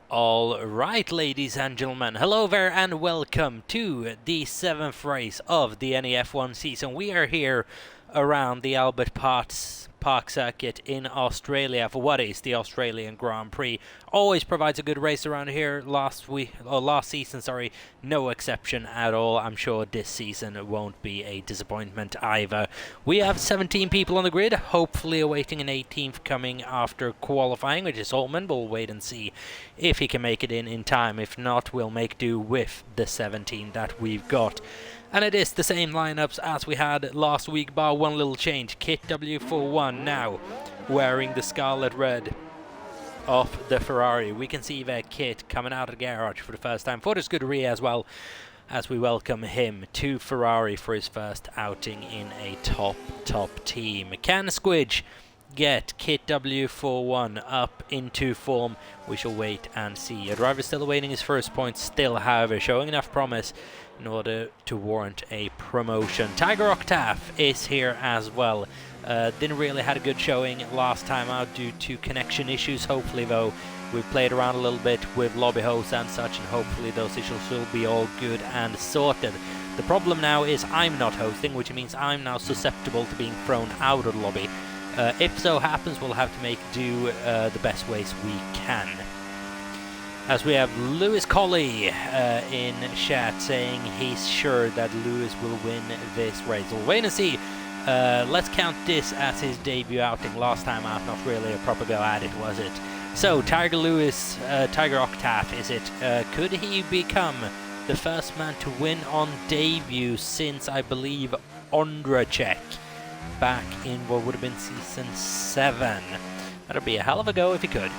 All right, ladies and gentlemen, hello there and welcome to the 7th race of the NEF1 season. We are here around the Albert Park circuit in Australia for what is the Australian Grand Prix. Always provides a good race around here. Last season, no exception at all. I'm sure this season won't be a disappointment either. We have 17 people on the grid, hopefully awaiting an 18th coming after qualifying, which is Holman. We'll wait and see if he can make it in time. If not, we'll make do with the 17 that we've got. And it is the same lineups as we had last week, bar one little change. Kit W41 now wearing the scarlet red of the Ferrari. We can see their Kit coming out of the garage for the first time for the Scuderia as well, as we welcome him to Ferrari for his first outing in a top team. Can Squidge get Kit W41 up into form? We shall wait and see. A driver still awaiting his first point, still however showing enough promise in order to warrant a promotion. Tiger Octave is here as well. Didn't really had a good showing last time out due to connection issues. Hopefully though, we've played around a little bit with lobby hosts and such, and hopefully those issues will be all good and sorted. The problem now is I'm not hosting, which means I'm now susceptible to being thrown out of the lobby. If so happens, we'll have to make do the best ways we can. As we have Lewis Colley in chat saying he's sure that Lewis will win this race. We'll wait and see. Let's count this as his debut outing. Last time out, not really a proper go at it, was it? So, Tiger Octave, is it? Could he become the first man to win on debut since, I believe, Ondracek back in what would have been season 7? That'd be a hell of a go if he could.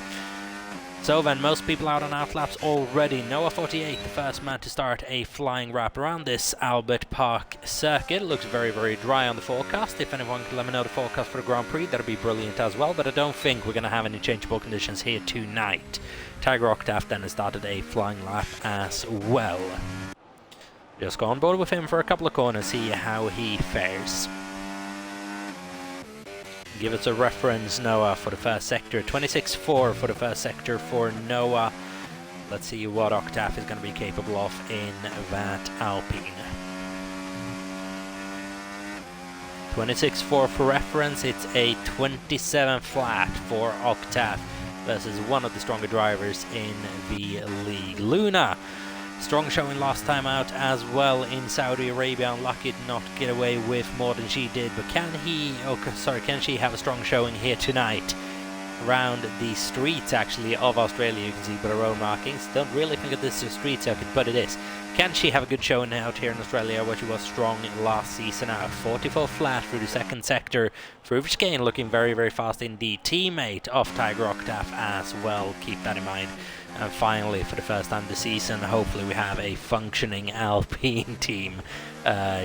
So then, most people out on outlaps already. Noah 48, the first man to start a flying wrap around this Albert Park circuit. It looks very, very dry on the forecast. If anyone could let me know the forecast for the Grand Prix, that'd be brilliant as well. But I don't think we're going to have any changeable conditions here tonight. Tiger Octave then has started a flying lap as well. Just go on board with him for a couple of corners, see how he fares. Give us a reference, Noah, for the first sector. 26.4 for the first sector for Noah. Let's see what Octave is going to be capable of in that Alpine. 26.4 for reference. It's a 27 flat for Octave versus one of the stronger drivers in the league. Luna, strong showing last time out as well in Saudi Arabia. Unlucky to not get away with more than she did, but can she have a strong showing here tonight around the streets actually of Australia? You can see by her own markings. Don't really think of this as a street circuit, but it is. Can she have a good showing out here in Australia where she was strong last season out? 44 flat through the second sector. Through chicane, looking very, very fast indeed. Teammate of Tiger Octave as well, keep that in mind. And finally, for the first time this season, hopefully we have a functioning Alpine team.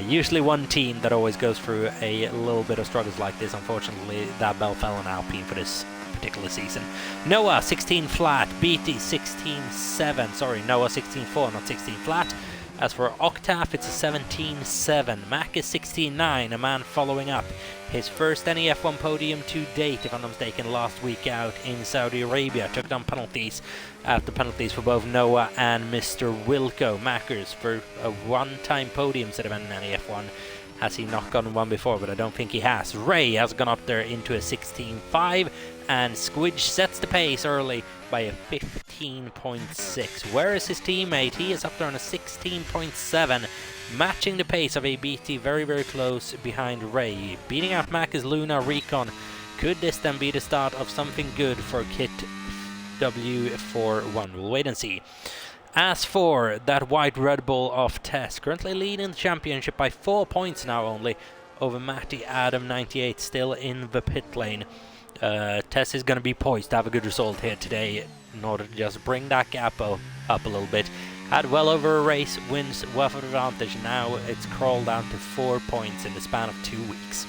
Usually one team that always goes through a little bit of struggles like this. Unfortunately, that bell fell on Alpine for this particular season. Noah 16 flat, BT 16.7. Noah 16.4, not 16 flat. As for Octave, it's a 17.7. Mac is 16.9, a man following up his first NEF1 podium to date, if I'm not mistaken, last week out in Saudi Arabia. Took down penalties after penalties for both Noah and Mr. Wilco. Mackers for a one-time podium instead of an NEF1. Has he not gotten one before? But I don't think he has. Ray has gone up there into a 16.5, and Squidge sets the pace early by a 15.6. Where is his teammate? He is up there on a 16.7, matching the pace of a BT, very, very close behind Ray. Beating out Mac is Luna Recon. Could this then be the start of something good for Kit W41? We'll wait and see. As for that white Red Bull of Tess, currently leading the championship by 4 points now only over Matty Adam 98, still in the pit lane. Tess is going to be poised to have a good result here today in order to just bring that gap up a little bit. Had well over a race, wins well for advantage. Now it's crawled down to 4 points in the span of 2 weeks.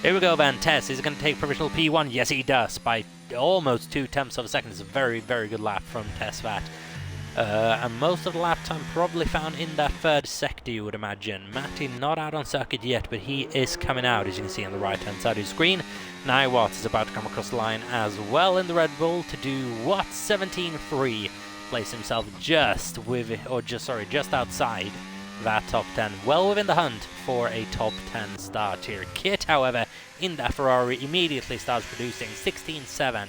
Here we go then. Tess is going to take provisional P1. Yes, he does by almost 2/10 of a second. It's a very, very good lap from Tess that. And most of the lap time probably found in that third sector, you would imagine. Matty not out on circuit yet, but he is coming out, as you can see on the right hand side of the screen. Naiwat is about to come across the line as well in the Red Bull to do what? 17.3 place himself just outside that top 10, well within the hunt for a top 10 start here. Kit, however, in that Ferrari immediately starts producing 16.7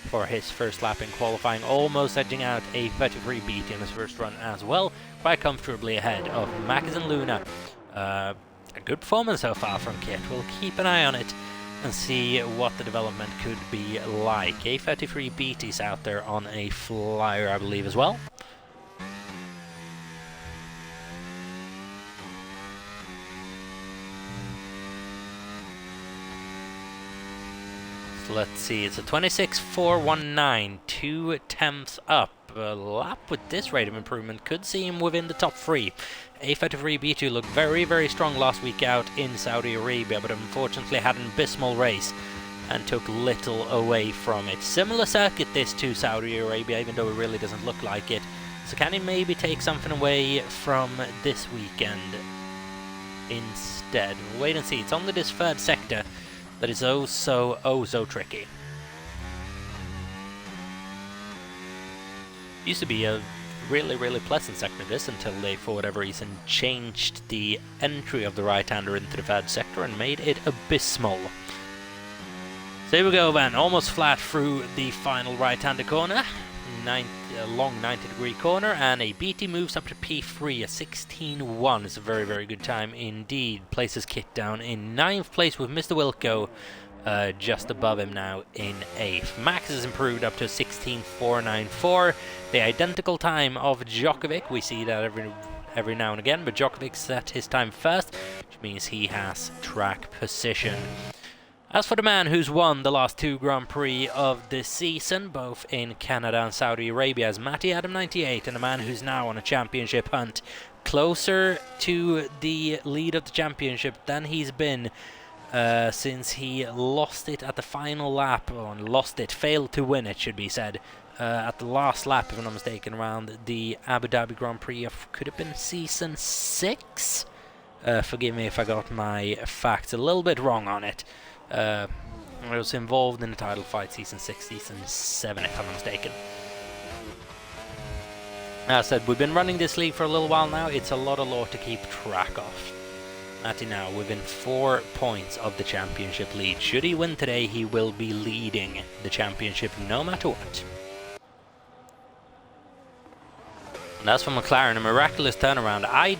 for his first lap in qualifying, almost edging out a 33 beat in his first run as well, quite comfortably ahead of Max and Luna. A good performance so far from Kit. We'll keep an eye on it and see what the development could be like. A 33 beat is out there on a flyer, I believe, as well. So let's see, it's a 26.419, 2 tenths up. A lap with this rate of improvement could see him within the top 3. A33 B2 looked very, very strong last week out in Saudi Arabia, but unfortunately had an abysmal race and took little away from it. Similar circuit this to Saudi Arabia, even though it really doesn't look like it. So can he maybe take something away from this weekend instead? We'll wait and see. It's only this third sector that is oh so tricky. Used to be a really pleasant sector, this, until they, for whatever reason, changed the entry of the right-hander into the third sector and made it abysmal. So here we go then, almost flat through the final right-hander corner. A long 90-degree corner, and a BT moves up to P3, a 16.1. It's a very good time indeed. Places Kit down in 9th place with Mr. Wilco just above him now in 8th. Max has improved up to 16.494, the identical time of Djokovic. We see that every now and again, but Djokovic set his time first, which means he has track position. As for the man who's won the last 2 Grand Prix of this season, both in Canada and Saudi Arabia, is Matty Adam 98, and a man who's now on a championship hunt, closer to the lead of the championship than he's been since he lost it at the final lap, failed to win it, should be said, at the last lap, if I'm not mistaken, around the Abu Dhabi Grand Prix of, could have been season 6? Forgive me if I got my facts a little bit wrong on it. I was involved in the title fight season 6, season 7, if I'm not mistaken. As I said, we've been running this league for a little while now. It's a lot of lore to keep track of. Matty now within 4 points of the championship lead. Should he win today, he will be leading the championship no matter what. And as for McLaren, a miraculous turnaround. I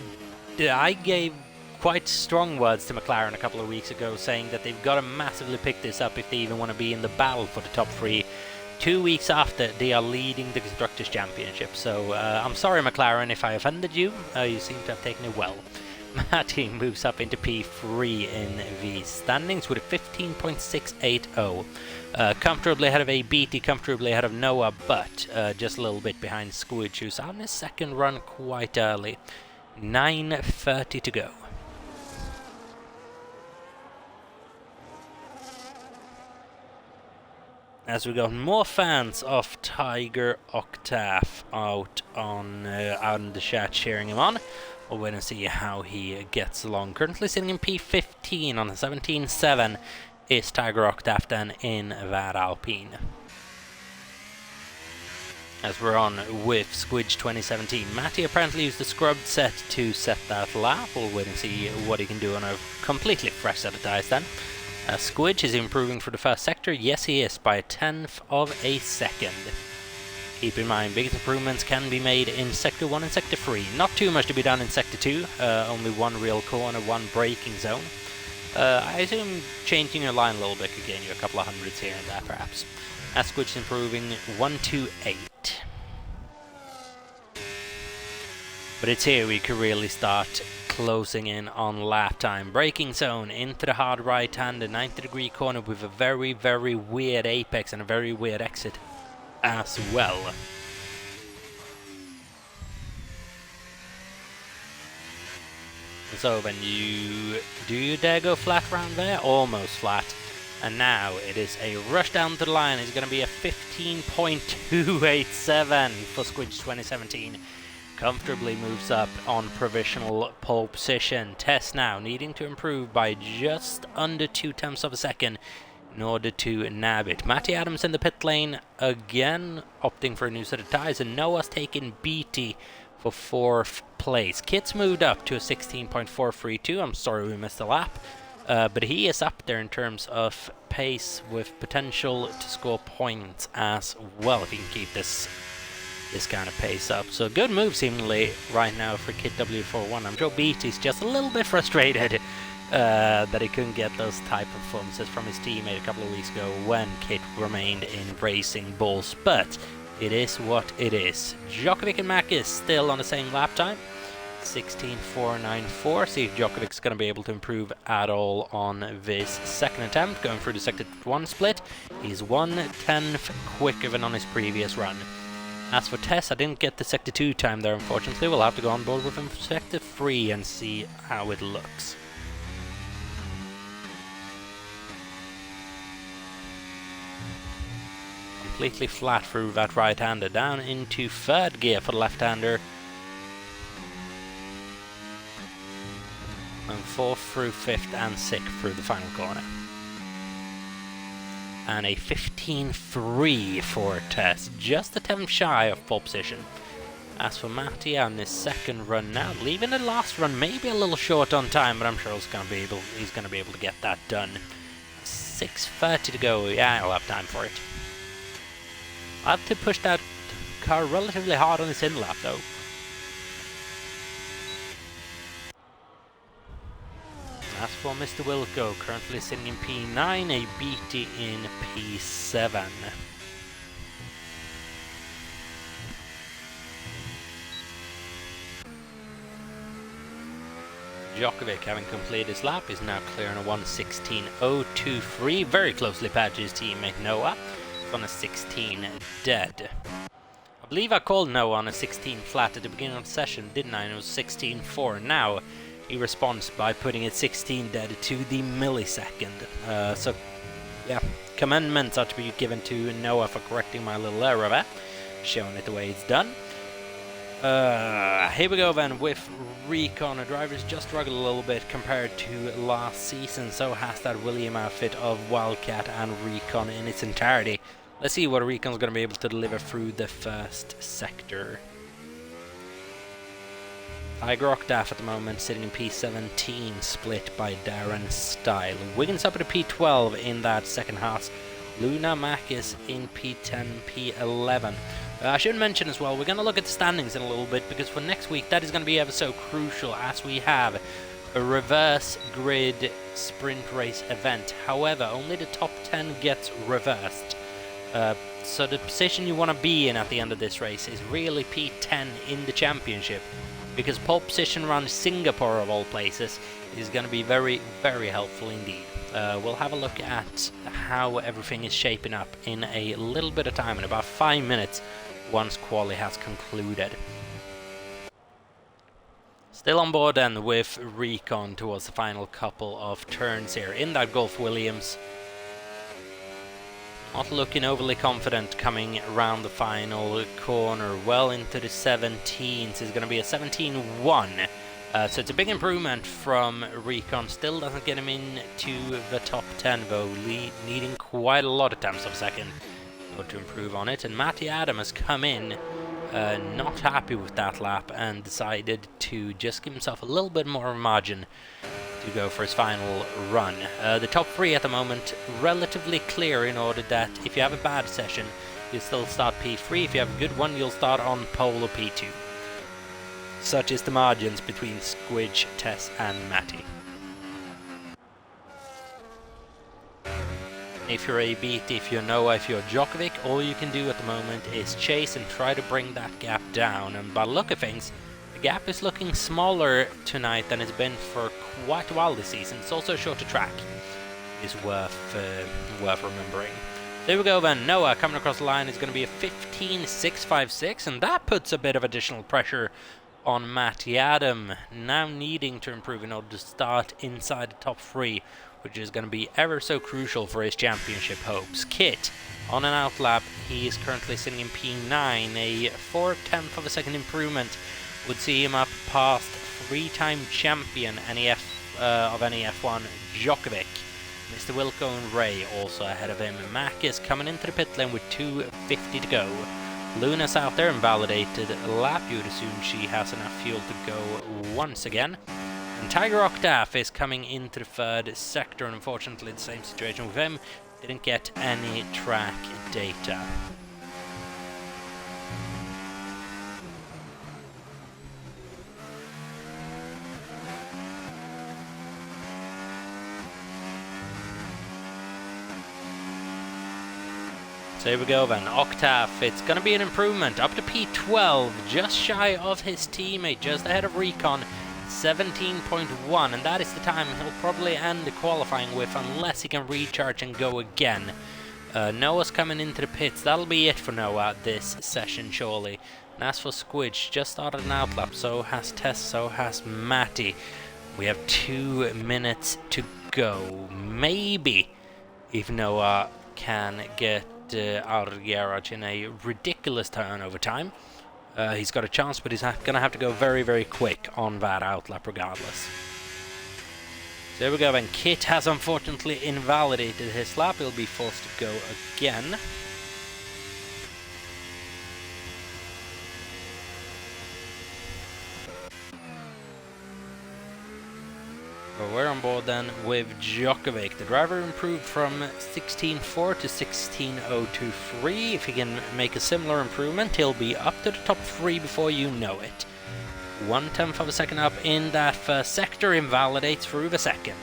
gave quite strong words to McLaren a couple of weeks ago, saying that they've got to massively pick this up if they even want to be in the battle for the top 3. 2 weeks after they are leading the Constructors' Championship. So I'm sorry, McLaren, if I offended you. You seem to have taken it well. Matty moves up into P3 in the standings with a 15.680. Comfortably ahead of ABT, comfortably ahead of Noah, but just a little bit behind Squidge, who's on his second run quite early. 9:30 to go. As we got more fans of Tiger Octave out in the chat cheering him on. We'll wait and see how he gets along. Currently sitting in P15 on a 17.7 is Tiger Octave then in that Alpine. As we're on with Squidge 2017, Matty apparently used the scrubbed set to set that lap. We'll wait and see what he can do on a completely fresh set of tyres then. Squidge is improving for the first sector. Yes, he is, by 1/10 of a second. Keep in mind, biggest improvements can be made in Sector 1 and Sector 3. Not too much to be done in Sector 2. Only 1 real corner, 1 braking zone. I assume changing your line a little bit could gain you a couple of hundreds here and there, perhaps. Squidge is improving 128. But it's here we could really start closing in on lap time. Braking zone into the hard right hand, a 90-degree corner with a very weird apex and a very weird exit as well. So then do you dare go flat round there? Almost flat. And now it is a rush down to the line. It's going to be a 15.287 for Squidge 2017. Comfortably moves up on provisional pole position. Test now needing to improve by just under 0.2 of a second. in order to nab it. Matty Adams in the pit lane again, opting for a new set of tyres, and Noah's taking BT for 4th place. Kit's moved up to a 16.432. I'm sorry we missed a lap, but he is up there in terms of pace with potential to score points as well if he can keep this kind of pace up. So good move seemingly right now for Kit W41. I'm sure BT's just a little bit frustrated that he couldn't get those type of performances from his teammate a couple of weeks ago when Kit remained in Racing Bulls, but it is what it is. Djokovic and Mack is still on the same lap time, 16.494. See if Djokovic's going to be able to improve at all on this second attempt. Going through the sector 1 split, he's 1/10 quicker than on his previous run. As for Tess, I didn't get the sector 2 time there, unfortunately. We'll have to go on board with him for sector 3 and see how it looks. Completely flat through that right-hander, down into 3rd gear for the left-hander, and 4th through 5th and 6th through the final corner, and a 15.3 for Tess, just a 10th shy of pole position. As for Matty on his second run now, leaving the last run maybe a little short on time, but I'm sure he's going to be able to get that done. 6:30 to go. Yeah, I'll have time for it. I have to push that car relatively hard on his in lap though. As for Mr. Wilco, currently sitting in P9, a BT in P7. Djokovic, having completed his lap, is now clearing a 1:16.023, very closely paired to his teammate Noah. On a 16 dead. I believe I called Noah on a 16 flat at the beginning of the session, didn't I? And it was 16.4. Now he responds by putting it 16 dead to the millisecond. So yeah, commendments are to be given to Noah for correcting my little error there, showing it the way it's done. Here we go then with Recon. The drivers just struggled a little bit compared to last season, so has that William outfit of Wildcat and Recon in its entirety. Let's see what Recon's going to be able to deliver through the first sector. Tiger Octaf at the moment sitting in P17, split by Darren Style. Wiggins up at a P12 in that second half. Luna Mack is in P10, P11. I should mention as well, we're going to look at the standings in a little bit, because for next week that is going to be ever so crucial, as we have a reverse grid sprint race event. However, only the top 10 gets reversed. So the position you want to be in at the end of this race is really P10 in the championship, because pole position around Singapore of all places is going to be very, very helpful indeed. We'll have a look at how everything is shaping up in a little bit of time, in about 5 minutes, once quali has concluded. Still on board then with Recon towards the final couple of turns here in that Gulf Williams. Not looking overly confident coming around the final corner, well into the 17s. It's going to be a 17.1. So it's a big improvement from Recon. Still doesn't get him into the top 10 though, needing quite a lot of attempts of second in order to improve on it. And Matty Adam has come in not happy with that lap and decided to just give himself a little bit more margin to go for his final run. The top 3 at the moment relatively clear, in order that if you have a bad session you'll still start P3, if you have a good one you'll start on pole or P2. Such is the margins between Squidge, Tess and Matty. If you're a beat, if you're Noah, if you're Djokovic, all you can do at the moment is chase and try to bring that gap down. And by the look of things, the gap is looking smaller tonight than it's been for quite a while this season. It's also a shorter track. It's worth remembering. There we go then. Noah coming across the line is going to be a 15.656, and that puts a bit of additional pressure on Matty Adam, now needing to improve in order to start inside the top 3, which is going to be ever so crucial for his championship hopes. Kit on an outlap, he is currently sitting in P9. A 4/10 of a second improvement would see him up past 3-time champion of NEF1 Djokovic. Mr. Wilco and Ray also ahead of him. Mac is coming into the pit lane with 2:50 to go. Luna's out there and validated a lap due to soon she has enough fuel to go once again. And Tiger Octave is coming into the third sector, and unfortunately the same situation with him. Didn't get any track data. So here we go then, Octave, it's going to be an improvement, up to P12, just shy of his teammate, just ahead of Recon, 17.1, and that is the time he'll probably end the qualifying with, unless he can recharge and go again. Noah's coming into the pits, that'll be it for Noah this session surely. And as for Squidge, just started an outlap, so has Tess, so has Matty. We have 2 minutes to go, maybe, if Noah can get out of the garage in a ridiculous turnover time. He's got a chance, but he's going to have to go very, very quick on that outlap regardless. So there we go, and Kit has unfortunately invalidated his lap. He'll be forced to go again. We're on board then with Djokovic. The driver improved from 16.4 to 16.023. If he can make a similar improvement, he'll be up to the top 3 before you know it. 1/10 of a second up in that first sector, invalidates through the second.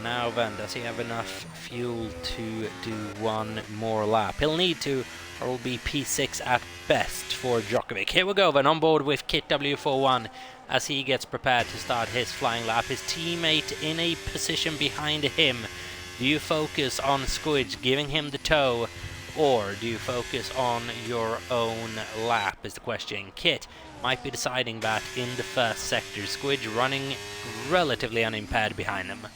Now then, does he have enough fuel to do one more lap? He'll need to, or will be P6 at best for Djokovic. Here we go then, on board with Kit W41. As he gets prepared to start his flying lap, his teammate in a position behind him. Do you focus on Squidge giving him the tow, or do you focus on your own lap is the question. Kit might be deciding that in the first sector, Squidge running relatively unimpaired behind him.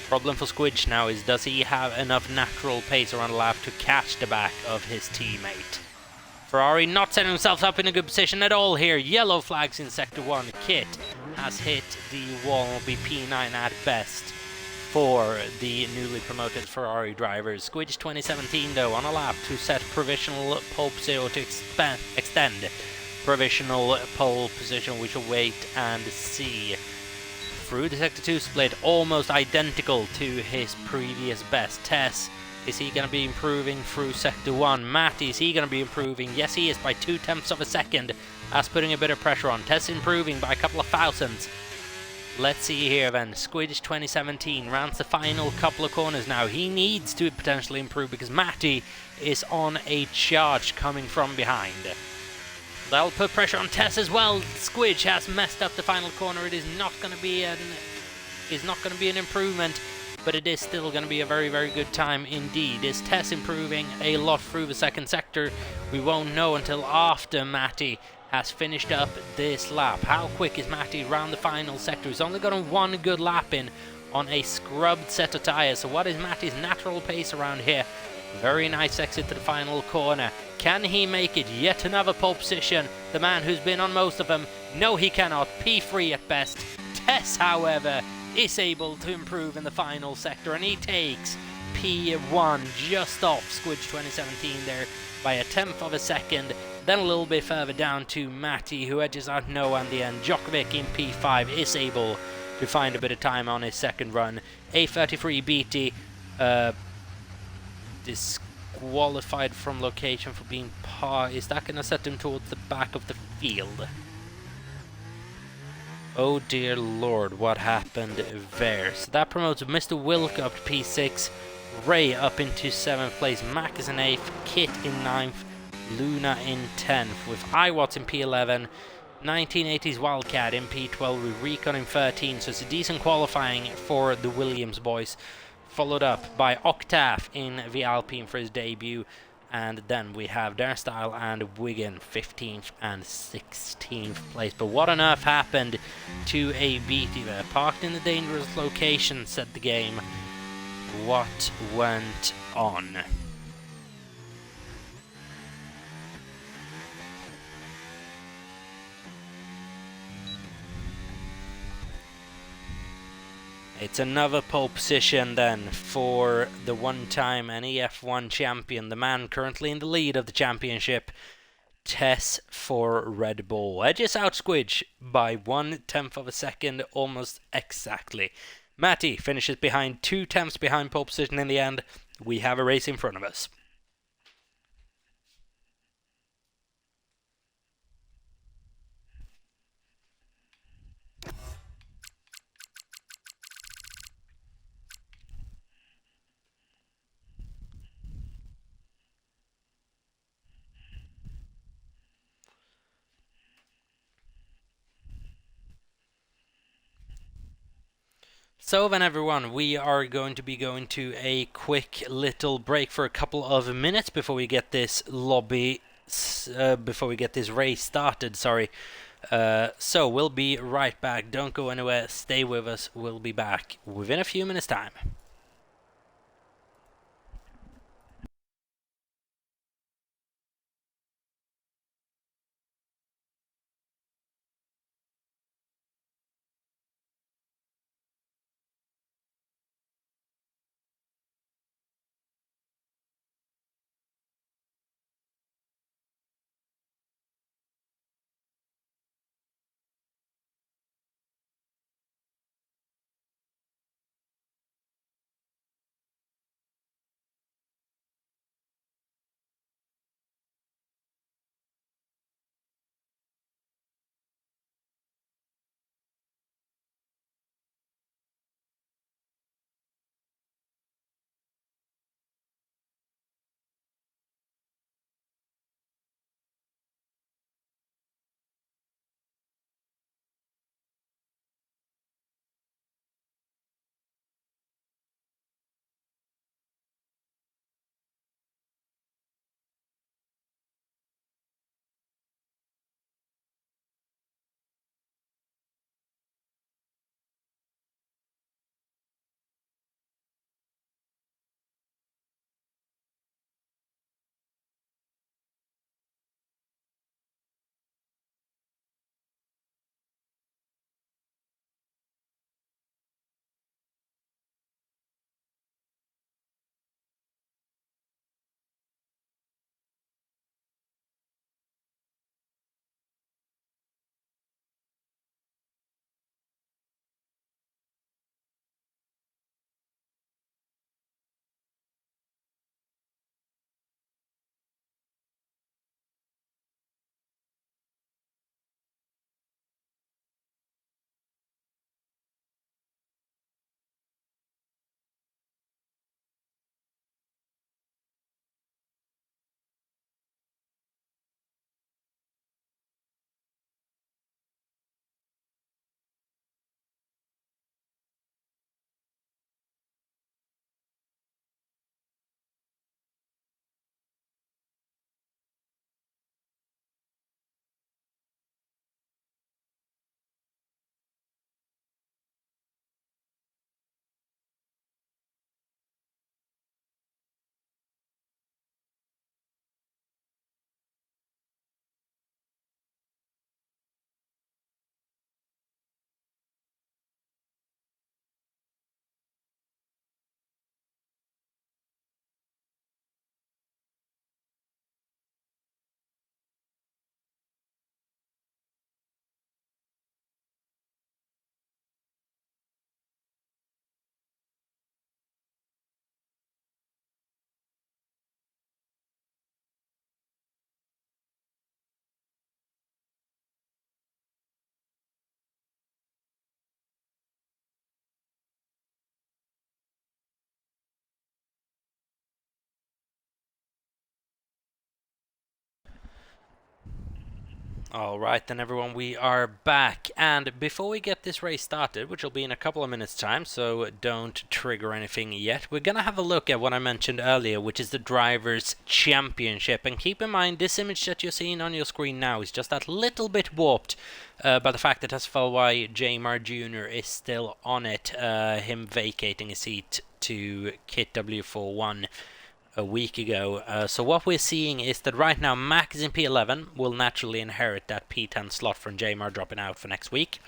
Problem for Squidge now is, does he have enough natural pace around the lap to catch the back of his teammate? Ferrari not setting himself up in a good position at all here. Yellow flags in Sector 1. Kit has hit the wall, will be P9 at best for the newly promoted Ferrari drivers. Squidge 2017 though on a lap to set provisional pole position, to extend provisional pole position. We shall wait and see. Through the Sector 2 split, almost identical to his previous best. Tess, is he going to be improving through Sector 1? Matty, is he going to be improving? Yes, he is, by 0.2 of a second. That's putting a bit of pressure on. Tess improving by a couple of thousandths. Let's see here then. Squidge 2017 rounds the final couple of corners now. He needs to potentially improve because Matty is on a charge coming from behind. That'll put pressure on Tess as well. Squidge has messed up the final corner. It is not going to be an improvement, but it is still going to be a very, very good time indeed. Is Tess improving a lot through the second sector? We won't know until after Matty has finished up this lap. How quick is Matty around the final sector? He's only gotten one good lap in on a scrubbed set of tyres. So what is Matty's natural pace around here? Very nice exit to the final corner. Can he make it? Yet another pole position. The man who's been on most of them. No, he cannot. P3 at best. Tess, however, is able to improve in the final sector, and he takes P1 just off Squidge 2017 there by 1/10 of a second. Then a little bit further down to Matty, who edges out Noah in the end. Djokovic in P5 is able to find a bit of time on his second run. A33 BT disqualified from location for being par. Is that going to set him towards the back of the field? Oh dear lord, what happened there? So that promotes Mr. Wilk up to P6, Ray up into 7th place, Mac is in 8th, Kit in 9th, Luna in 10th, with iWatts in P11, 1980s Wildcat in P12, with Recon in 13, so it's a decent qualifying for the Williams boys, followed up by Octave in the Alpine for his debut. And then we have Darren Style and Wigan 15th and 16th place. But what on earth happened to a BT there? Parked in a dangerous location, said the game. What went on? It's another pole position then for the one-time NEF1 champion, the man currently in the lead of the championship, Tess for Red Bull. Edges out Squidge by 1/10 of a second, almost exactly. Matty finishes behind 2/10 behind pole position in the end. We have a race in front of us. So then everyone, we are going to be going to a quick little break for a couple of minutes before we get this before we get this race started, sorry. So we'll be right back. Don't go anywhere, stay with us. We'll be back within a few minutes time. Alright then everyone, we are back, and before we get this race started, which will be in a couple of minutes time, so don't trigger anything yet, we're gonna have a look at what I mentioned earlier, which is the Drivers' Championship. And keep in mind, this image that you're seeing on your screen now is just that little bit warped by the fact that SFLY Jamar Jr. is still on it, him vacating a seat to Kit W41 a week ago. So what we're seeing is that right now Max is in P11, will naturally inherit that P10 slot from Jamar dropping out for next week.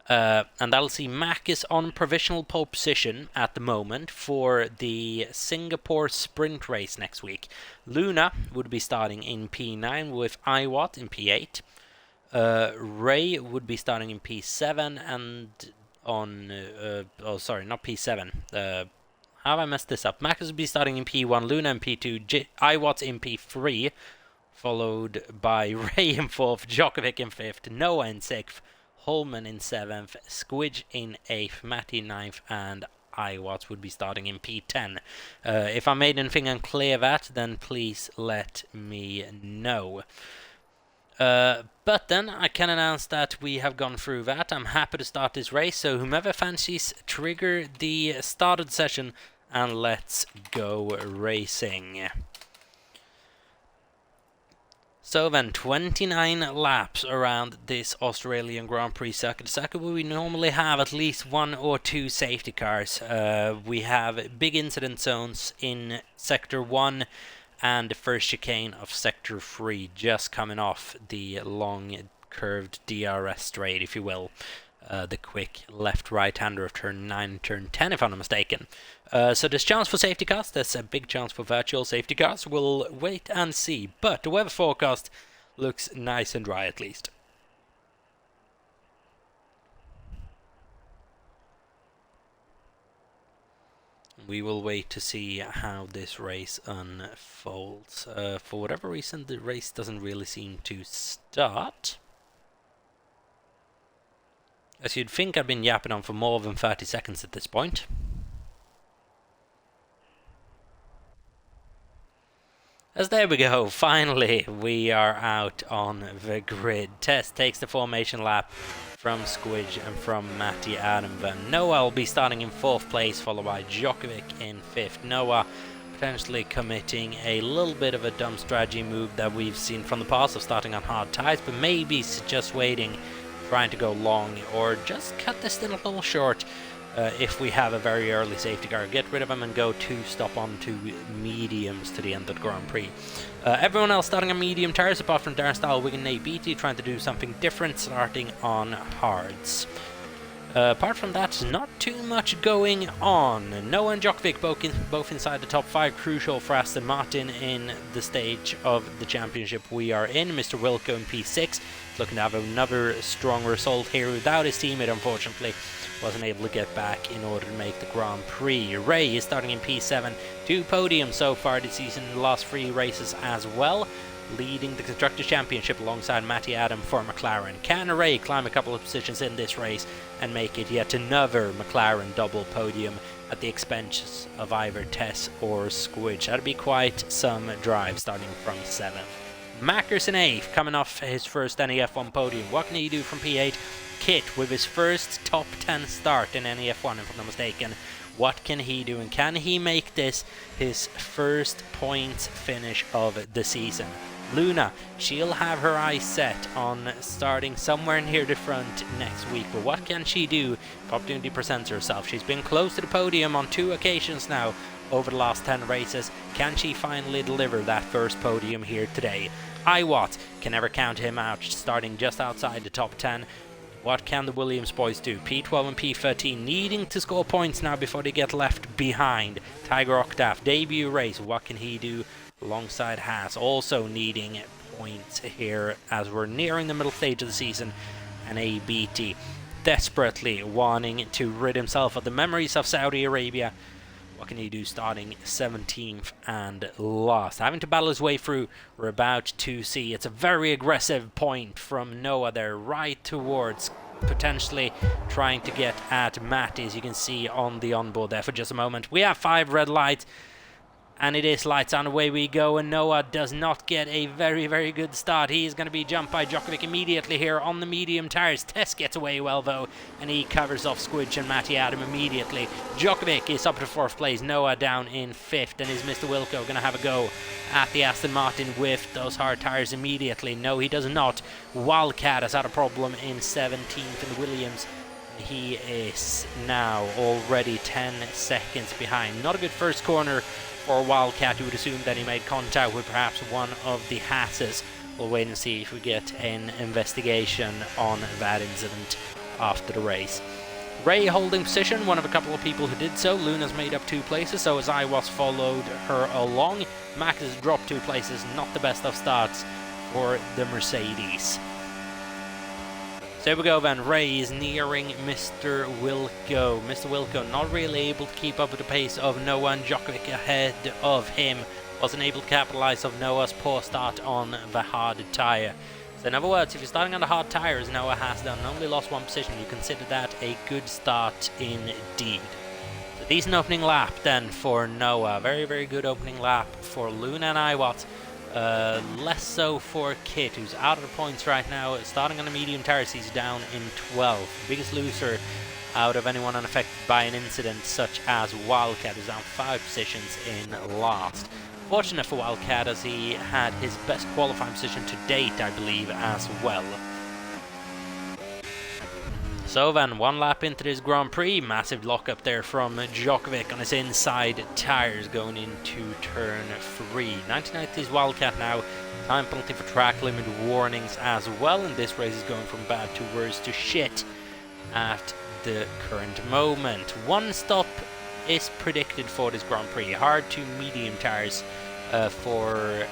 And that'll see Mac is on provisional pole position at the moment for the Singapore sprint race next week. Luna would be starting in P9 with Iwat in P8. Ray would be starting in P7 and on... not P7. How have I messed this up? Mac would be starting in P1, Luna in P2, Iwat in P3, followed by Ray in 4th, Djokovic in 5th, Noah in 6th, Holman in 7th, Squidge in 8th, Matty 9th, and Iwat would be starting in P10. If I made anything unclear that, then please let me know. But then I can announce that we have gone through that. I'm happy to start this race, so whomever fancies, trigger the started session and let's go racing. So then, 29 laps around this Australian Grand Prix circuit. Circuit where we normally have at least 1 or 2 safety cars. We have big incident zones in Sector 1 and the first chicane of Sector 3, just coming off the long curved DRS straight, if you will. The quick left-right-hander of turn 9 and turn 10, if I'm not mistaken. So there's chance for safety cars, there's a big chance for virtual safety cars. We'll wait and see, but the weather forecast looks nice and dry at least. We will wait to see how this race unfolds. For whatever reason, the race doesn't really seem to start. As you'd think, I've been yapping on for more than 30 seconds at this point. As there we go, finally we are out on the grid. Tess takes the formation lap from Squidge and from Matty Adam. Then Noah will be starting in 4th place, followed by Djokovic in 5th. Noah potentially committing a little bit of a dumb strategy move that we've seen from the past of starting on hard tyres, but maybe just waiting, trying to go long, or just cut this thing a little short if we have a very early safety car. Get rid of them and go 2-stop on to mediums to the end of the Grand Prix. Everyone else starting on medium tyres, apart from Darren Style, Wigan, Nate Beatty, trying to do something different, starting on hards. Apart from that, not too much going on. Noah and Djokovic both inside the top 5, crucial for Aston Martin in the stage of the championship we are in. Mr. Wilco in P6, looking to have another strong result here without his teammate, unfortunately. Wasn't able to get back in order to make the Grand Prix. Ray is starting in P7, 2 podiums so far this season in the last 3 races as well, leading the Constructors' Championship alongside Matty Adam for McLaren. Can Ray climb a couple of positions in this race and make it yet another McLaren double podium at the expense of either Tess or Squidge? That'd be quite some drive, starting from 7th. Mackers in 8th, coming off his first NEF1 podium. What can he do from P8? Kit with his first top 10 start in NEF1, if I'm not mistaken. What can he do, and can he make this his first points finish of the season? Luna, she'll have her eyes set on starting somewhere near the front next week, but what can she do if opportunity presents herself? She's been close to the podium on 2 occasions now over the last 10 races. Can she finally deliver that first podium here today? Iwat, can never count him out, starting just outside the top 10. What can the Williams boys do? P12 and P13 needing to score points now before they get left behind. Tiger Octave, debut race, what can he do alongside Haas? Also needing points here as we're nearing the middle stage of the season. And ABT desperately wanting to rid himself of the memories of Saudi Arabia. What can he do, starting 17th and last? Having to battle his way through, we're about to see. It's a very aggressive point from Noah there, right towards potentially trying to get at Matty, as you can see on the onboard there for just a moment. We have 5 red lights, and it is lights on. Away we go, and Noah does not get a very, very good start. He is going to be jumped by Djokovic immediately here on the medium tires. Tess gets away well, though, and he covers off Squidge and Matty Adam immediately. Djokovic is up to 4th place. Noah down in 5th, and is Mr. Wilco going to have a go at the Aston Martin with those hard tires immediately? No, he does not. Wildcat has had a problem in 17th in the Williams. He is now already 10 seconds behind. Not a good first corner for Wildcat. You would assume that he made contact with perhaps one of the Hasses. We'll wait and see if we get an investigation on that incident after the race. Ray holding position, one of a couple of people who did so. Luna's made up 2 places, so as Iwas followed her along. Max has dropped 2 places, not the best of starts for the Mercedes. So here we go then, Ray is nearing Mr. Wilco. Mr. Wilco not really able to keep up with the pace of Noah and Djokovic ahead of him. Wasn't able to capitalize on Noah's poor start on the hard tyre. So in other words, if you're starting on the hard tyres, Noah has done only lost 1 position, you consider that a good start indeed. So decent opening lap then for Noah. Very, very good opening lap for Luna and Iwat. Less so for Kit, who's out of the points right now. Starting on a medium tyres, he's down in 12th. Biggest loser out of anyone unaffected by an incident such as Wildcat, who's down 5 positions in last. Fortunate for Wildcat, as he had his best qualifying position to date, I believe, as well. So then, 1 lap into this Grand Prix, massive lock up there from Djokovic on his inside tyres going into turn 3. 1990s Wildcat now, time penalty for track limit warnings as well, and this race is going from bad to worse to shit at the current moment. 1 stop is predicted for this Grand Prix. Hard to medium tyres for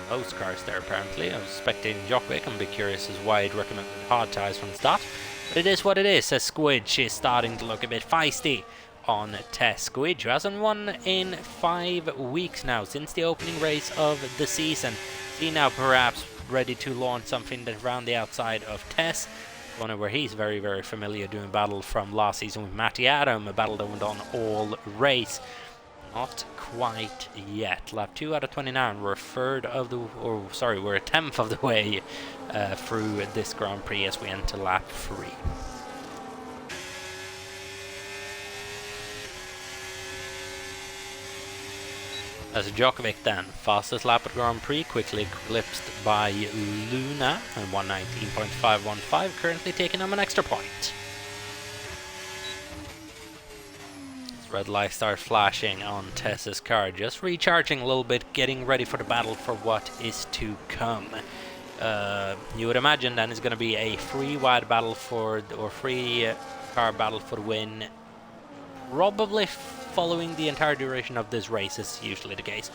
most cars there apparently. I was spectating Djokovic. I'm a bit curious as why it recommended hard tyres from the start. But it is what it is, as Squidge is starting to look a bit feisty on test. Squidge, who hasn't won in 5 weeks now, since the opening race of the season. See now perhaps ready to launch something that's around the outside of Tess. One where he's very, very familiar doing battle from last season with Matty Adam, a battle that went on all race. Not quite yet. Lap 2 out of 29. We're a third of the, or sorry, we're a 10th of the way through this Grand Prix as we enter lap 3. As Djokovic then, fastest lap at Grand Prix, quickly eclipsed by Luna and 119.515, currently taking him an extra point. As red light starts flashing on Tess's car, just recharging a little bit, getting ready for the battle for what is to come. You would imagine then it's going to be a free wide battle for, or free car battle for the win, probably following the entire duration of this race is usually the case.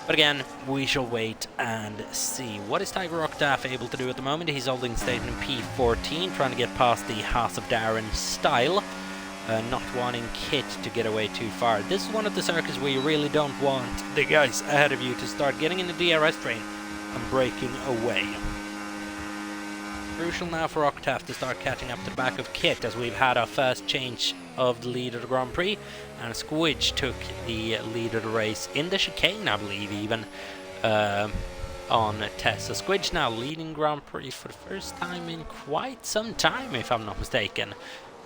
But again, we shall wait and see. What is Tiger Octave able to do at the moment? He's holding station in P14, trying to get past the House of Darren style, not wanting Kit to get away too far. This is one of the circuits where you really don't want the guys ahead of you to start getting in the DRS train and breaking away. Crucial now for Octave to start catching up to the back of Kit, as we've had our first change of the lead of the Grand Prix, and Squidge took the lead of the race in the chicane, I believe, even on Tess. So Squidge now leading Grand Prix for the first time in quite some time, if I'm not mistaken.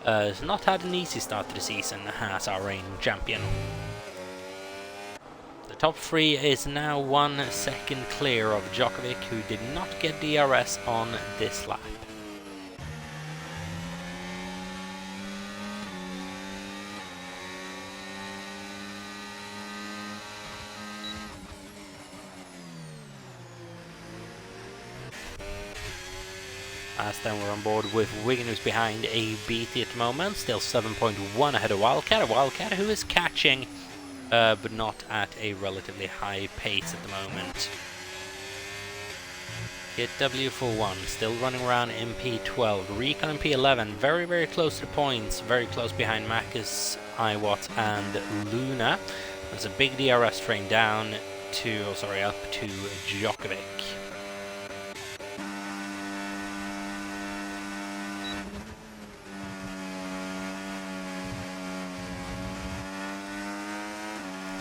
Has not had an easy start to the season as our reigning champion. The top 3 is now 1 second clear of Djokovic, who did not get DRS on this lap. As then we're on board with Wigan, who's behind a BT at the moment, still 7.1 ahead of Wildcat. A Wildcat who is catching, but not at a relatively high pace at the moment. Kit W41 still running around in P12. Recon in P11, very, very close to points, very close behind Marcus, Iwat and Luna. There's a big DRS train down to, up to Djokovic.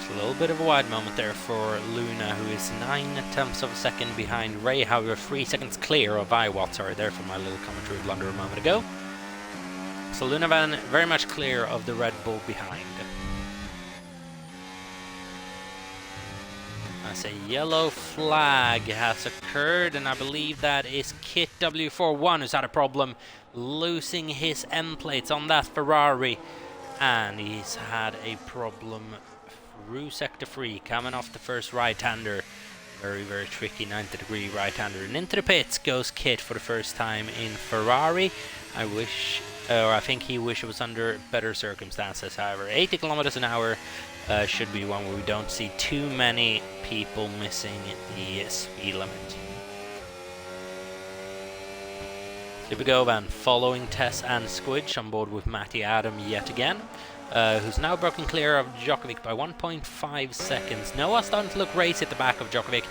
A little bit of a wide moment there for Luna, who is 9/10 of a second behind Ray, however 3 seconds clear of Iwat. Sorry there for my little commentary blunder a moment ago. So Luna Van very much clear of the Red Bull behind. As a yellow flag has occurred, and I believe that is Kit W41 who's had a problem losing his end plates on that Ferrari, and he's had a problem through sector 3, coming off the first right-hander. Very, very tricky 90-degree right-hander. And into the pits goes Kit for the first time in Ferrari. I think he wished it was under better circumstances. However, 80 kilometers an hour should be one where we don't see too many people missing the speed limit. Here we go then, following Tess and Squidge on board with Matty Adam yet again, who's now broken clear of Djokovic by 1.5 seconds. Noah starting to look racy at the back of Djokovic.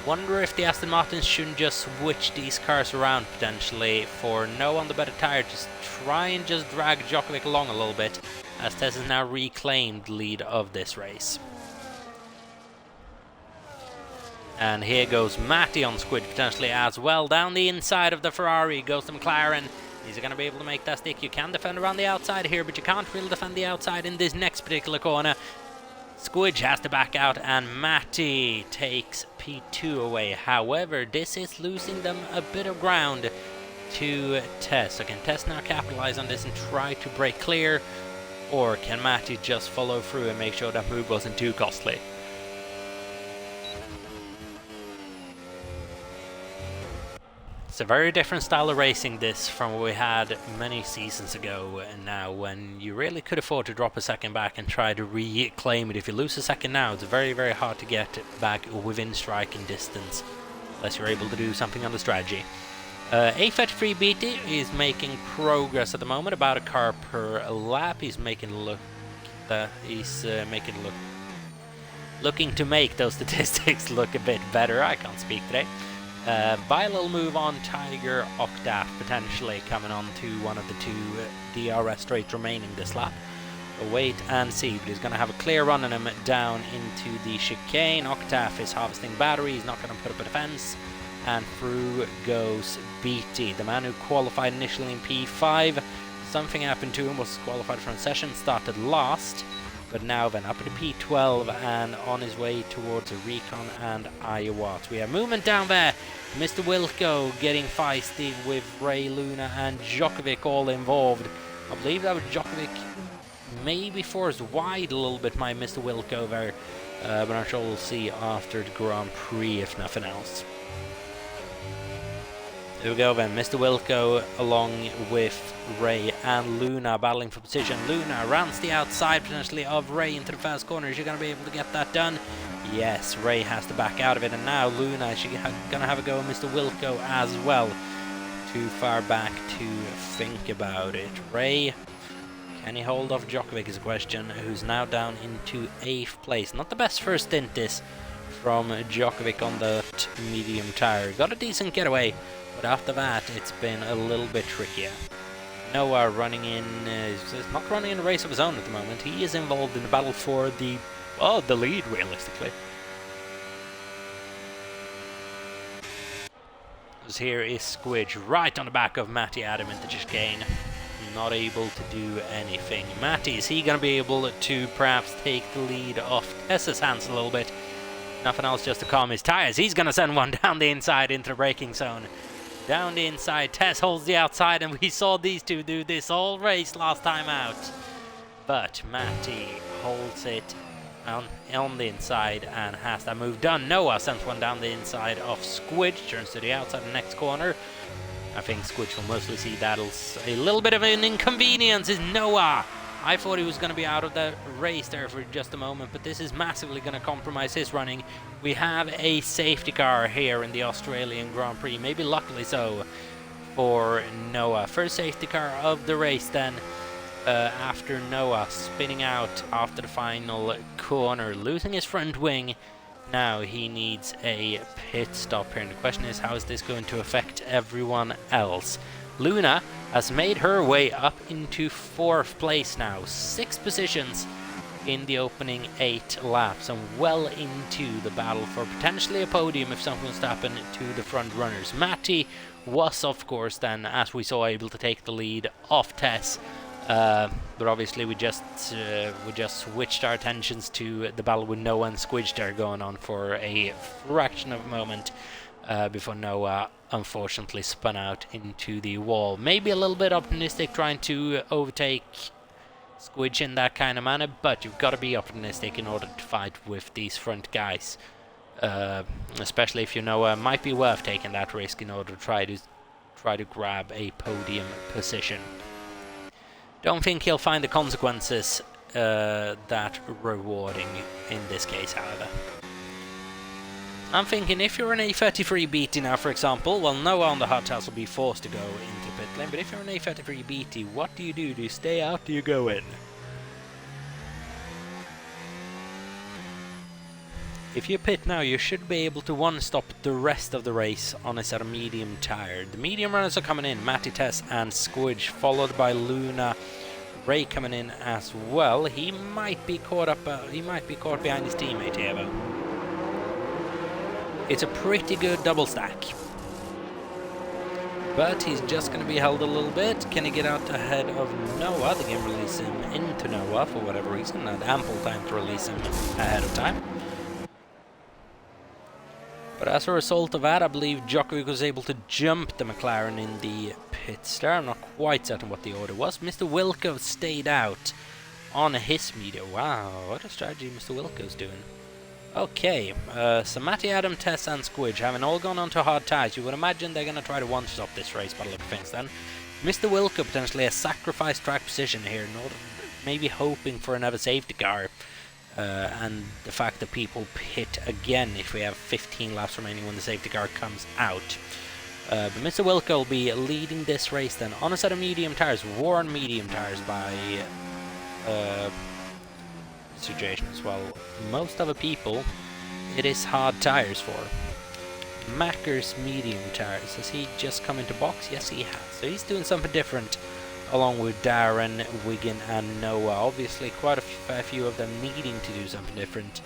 Wonder if the Aston Martins shouldn't just switch these cars around potentially for Noah on the better tire. Just try and just drag Djokovic along a little bit, as Tess has now reclaimed the lead of this race. And here goes Matty on Squid potentially as well. Down the inside of the Ferrari goes to McLaren. Is he going to be able to make that stick? You can defend around the outside here, but you can't really defend the outside in this next particular corner. Squidge has to back out, and Matty takes P2 away. However, this is losing them a bit of ground to Tess. So can Tess now capitalize on this and try to break clear? Or can Matty just follow through and make sure that move wasn't too costly? It's a very different style of racing, this, from what we had many seasons ago now, when you really could afford to drop a second back and try to reclaim it. If you lose a second now, it's very, very hard to get back within striking distance, unless you're able to do something on the strategy. A33 BT is making progress at the moment, about a car per lap. He's making it look... looking to make those statistics look a bit better. I can't speak today. By a little move on Tiger Octaf, potentially coming on to one of the two DRS straights remaining this lap. But wait and see, but he's going to have a clear run on him down into the chicane. Octaf is harvesting battery, he's not going to put up a defense, and through goes BT, the man who qualified initially in P5. Something happened to him, was qualified from session, started last, but now then up to P12 and on his way towards a Recon and Iowa. We have movement down there. Mr. Wilco getting feisty with Ray, Luna and Djokovic all involved. I believe that was Djokovic maybe forced wide a little bit by Mr. Wilco there, but I'm sure we'll see after the Grand Prix if nothing else. Here we go then, Mr. Wilco along with Ray and Luna battling for position. Luna rounds the outside potentially of Ray into the first corner. Is she going to be able to get that done? Yes, Ray has to back out of it, and now Luna is going to have a go at Mr. Wilco as well. Too far back to think about it. Ray, can he hold off Djokovic is a question, who's now down into 8th place. Not the best first stint this from Djokovic on that medium tire. Got a decent getaway, but after that it's been a little bit trickier. Noah running in, is not running in a race of his own at the moment. He is involved in the battle for the lead, realistically. As here is Squidge right on the back of Matty Adam into chicane. Not able to do anything. Matty, is he going to be able to perhaps take the lead off Tess's hands a little bit? Nothing else, just to calm his tires. He's going to send one down the inside into the braking zone. Down the inside, Tess holds the outside, and we saw these two do this all race last time out. But Matty holds it on the inside and has that move done. Noah sends one down the inside of Squidge, turns to the outside of the next corner. I think Squidge will mostly see that as a little bit of an inconvenience. Is Noah. I thought he was going to be out of the race there for just a moment, but this is massively going to compromise his running. We have a safety car here in the Australian Grand Prix, maybe luckily so for Noah. First safety car of the race then, after Noah spinning out after the final corner, losing his front wing. Now he needs a pit stop here, and the question is, how is this going to affect everyone else? Luna has made her way up into 4th place now, 6 positions in the opening 8 laps, and well into the battle for potentially a podium if something was to happen to the front runners. Matty was, of course, then, as we saw, able to take the lead off Tess, but obviously we just switched our attentions to the battle with Noah and Squidge there going on for a fraction of a moment before Noah unfortunately spun out into the wall. Maybe a little bit optimistic trying to overtake Squidge in that kind of manner, but you've got to be optimistic in order to fight with these front guys, especially if you know might be worth taking that risk in order to try to grab a podium position. Don't think he'll find the consequences that rewarding in this case, however. I'm thinking if you're an A33 BT now, for example, well, Noah on the hard task will be forced to go into the pit lane, but if you're an A33 BT, what do you do? Do you stay out? Do you go in? If you pit now, you should be able to one-stop the rest of the race on a set of medium tire. The medium runners are coming in, Matty, Tess and Squidge, followed by Luna. Ray coming in as well. He might be caught behind his teammate here, though. It's a pretty good double stack. But he's just going to be held a little bit. Can he get out ahead of Noah? The game release him into Noah for whatever reason. Had ample time to release him ahead of time. But as a result of that, I believe Djokovic was able to jump the McLaren in the pits there. I'm not quite certain what the order was. Mr. Wilco stayed out on his medium. Wow, what a strategy Mr. Wilco's doing. Okay, so Matty, Adam, Tess and Squidge having all gone onto hard tires. You would imagine they're going to try to one-stop this race by the look of things then. Mr. Wilco potentially a sacrifice track position here, maybe hoping for another safety car. And the fact that people pit again if we have 15 laps remaining when the safety car comes out. But Mr. Wilco will be leading this race then on a set of medium tires, worn medium tires by situation as well. Most other people, it is hard tires for. Macker's medium tires. Has he just come into box? Yes, he has. So he's doing something different along with Darren, Wigan and Noah. Obviously quite a fair few of them needing to do something different.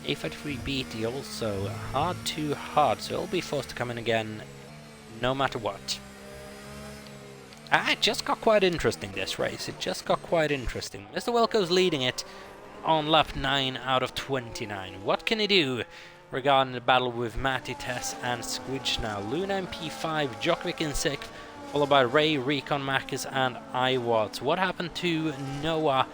A33 BT also hard to hard, so he'll be forced to come in again no matter what. It just got quite interesting, this race. It just got quite interesting. Mr. Wilco's leading it on lap 9 out of 29. What can he do regarding the battle with Matty, Tess and Squidge now? Luna in P5, Djokovic in 6th, followed by Ray, Recon, Macus and iWatts. What happened to Noah?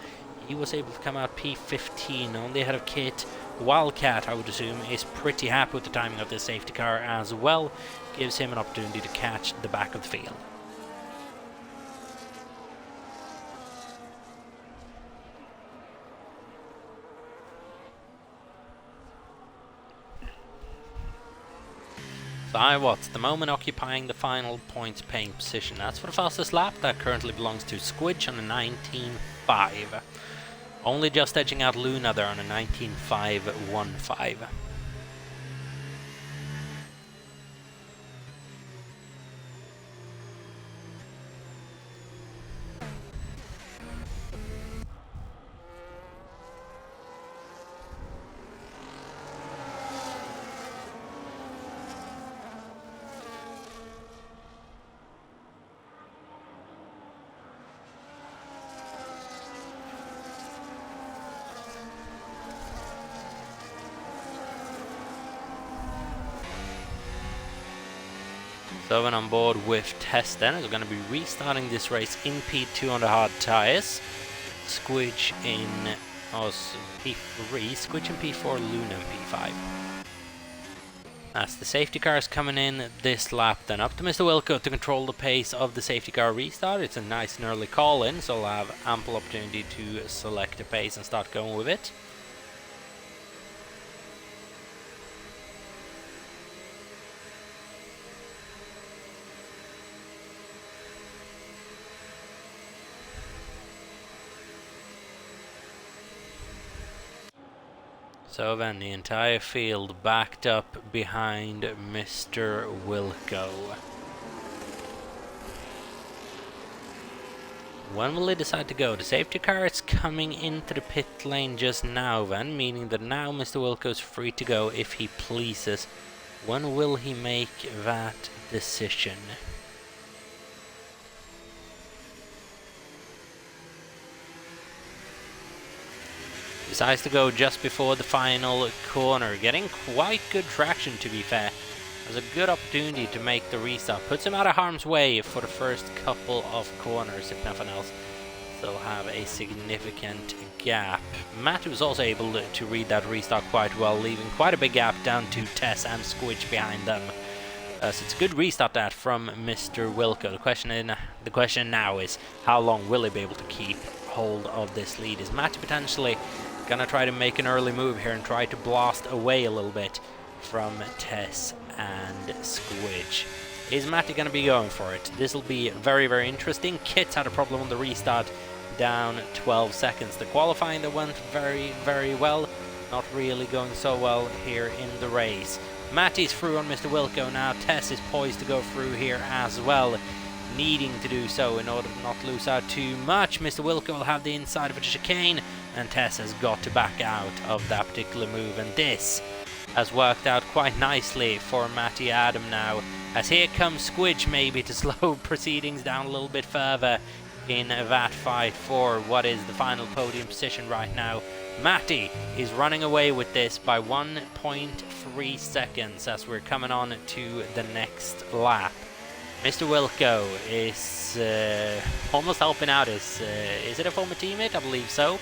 He was able to come out P15, only ahead of Kit. Wildcat, I would assume, is pretty happy with the timing of this safety car as well. Gives him an opportunity to catch the back of the field. So iWatts, the moment occupying the final points paying position. That's for the fastest lap. That currently belongs to Squidge on a 19.5. Only just edging out Luna there on a 19.515. So when on board with Tess then, is going to be restarting this race in P2 on the hard tyres. Squidge in P3, Squidge in P4, Luna in P5. As the safety car is coming in this lap then, up to Mr. Wilco to control the pace of the safety car restart. It's a nice and early call in, so I'll have ample opportunity to select the pace and start going with it. So then the entire field backed up behind Mr. Wilco. When will they decide to go? The safety car is coming into the pit lane just now then, meaning that now Mr. Wilco is free to go if he pleases. When will he make that decision? Decides to go just before the final corner, getting quite good traction to be fair. Has a good opportunity to make the restart, puts him out of harm's way for the first couple of corners if nothing else. They'll have a significant gap. Matt was also able to read that restart quite well, leaving quite a big gap down to Tess and Squidge behind them. So it's a good restart that from Mr. Wilco. The question now is, how long will he be able to keep hold of this lead? Is Matty potentially gonna try to make an early move here and try to blast away a little bit from Tess and Squidge? Is Matty gonna be going for it? This will be very, very interesting. Kit's had a problem on the restart, down 12 seconds. The qualifying that went very, very well, not really going so well here in the race. Matty's through on Mr. Wilco now. Tess is poised to go through here as well, needing to do so in order to not lose out too much. Mr. Wilco will have the inside of a chicane, and Tess has got to back out of that particular move, and this has worked out quite nicely for Matty Adam now, as here comes Squidge maybe to slow proceedings down a little bit further in that fight for what is the final podium position right now. Matty is running away with this by 1.3 seconds as we're coming on to the next lap. Mr. Wilco is almost helping out his, is it a former teammate? I believe so.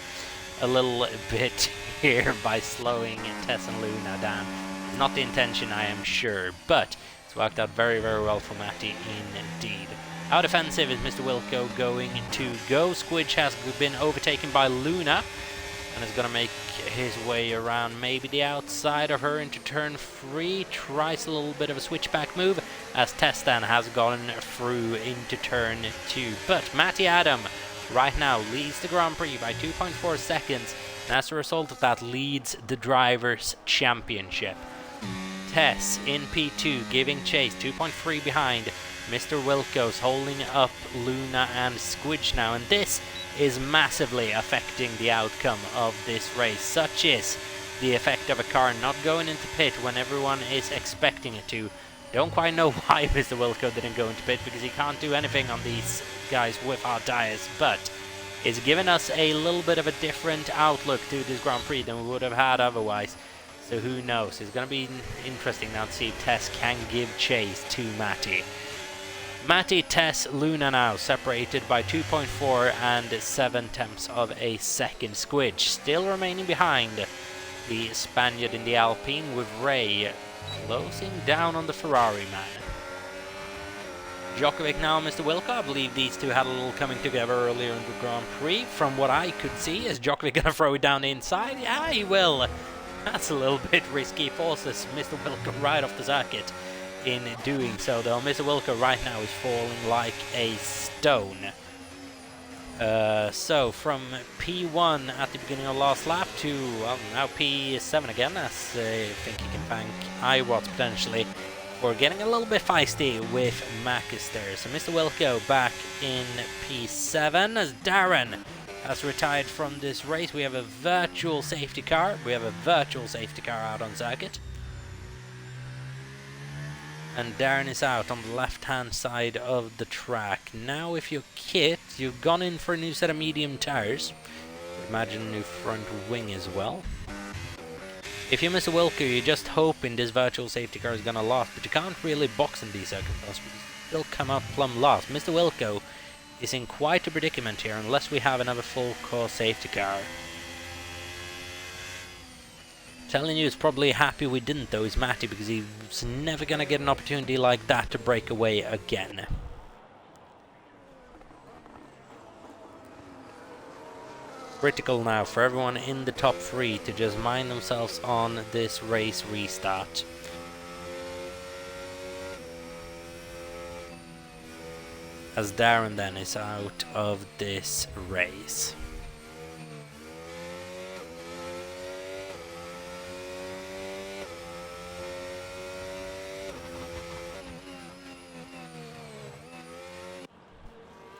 A little bit here by slowing Tess and Luna down. It's not the intention, I am sure, but it's worked out very, very well for Matty indeed. How defensive is Mr. Wilco going to go? Squidge has been overtaken by Luna and is going to make his way around maybe the outside of her into turn 3. Tries a little bit of a switchback move as Testan has gone through into turn 2. But Matty Adam right now leads the Grand Prix by 2.4 seconds, and as a result of that leads the Drivers' Championship. Tess in P2 giving chase, 2.3 behind. Mr. Wilco's holding up Luna and Squidge now, and this is massively affecting the outcome of this race. Such is the effect of a car not going into pit when everyone is expecting it to. Don't quite know why Mr. Wilco didn't go into pit, because he can't do anything on these guys with our tires, but it's given us a little bit of a different outlook to this Grand Prix than we would have had otherwise. So who knows? It's going to be interesting now to see if Tess can give chase to Matty. Matty, Tess, Luna now separated by 2.4 and 7/10 of a second. Squidge still remaining behind the Spaniard in the Alpine, with Ray closing down on the Ferrari man. Djokovic now, Mr. Wilco. I believe these two had a little coming together earlier in the Grand Prix. From what I could see, is Djokovic going to throw it down the inside? Yeah, he will. That's a little bit risky. Forces Mr. Wilco right off the circuit in doing so, though. Mr. Wilco right now is falling like a stone. So from P1 at the beginning of last lap to, well, now P7 again, as I think you can thank iWatts potentially for getting a little bit feisty with Marcus there. So Mr. Wilco back in P7 as Darren has retired from this race. We have a virtual safety car. Out on circuit. And Darren is out on the left-hand side of the track. Now if you're Kit, you've gone in for a new set of medium tires. Imagine a new front wing as well. If you're Mr. Wilco, you're just hoping this virtual safety car is going to last, but you can't really box in these circumstances. They'll come out plumb last. Mr. Wilco is in quite a predicament here unless we have another full core safety car. Telling you, it's probably happy we didn't though is Matty, because he's never gonna get an opportunity like that to break away again. Critical now for everyone in the top 3 to just mind themselves on this race restart. As Darren then is out of this race.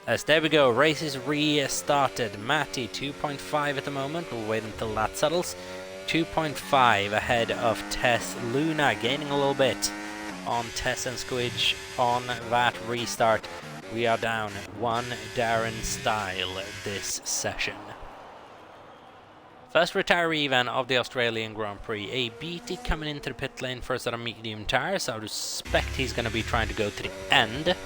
As there we go, race is restarted. Matty 2.5 at the moment, we'll wait until that settles. 2.5 ahead of Tess. Luna gaining a little bit on Tess and Squidge on that restart. We are down 1 Darren style this session. First retiree then of the Australian Grand Prix. A BT coming into the pit lane for a set of medium tires. I would suspect he's going to be trying to go to the end.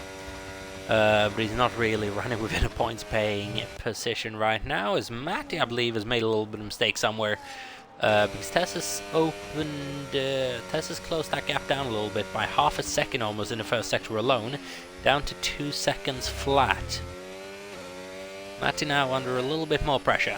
But he's not really running within a points paying position right now, as Matty, I believe, has made a little bit of mistake somewhere. because Tess has Tess has closed that gap down a little bit by half a second almost in the first sector alone, down to 2 seconds flat. Matty now under a little bit more pressure.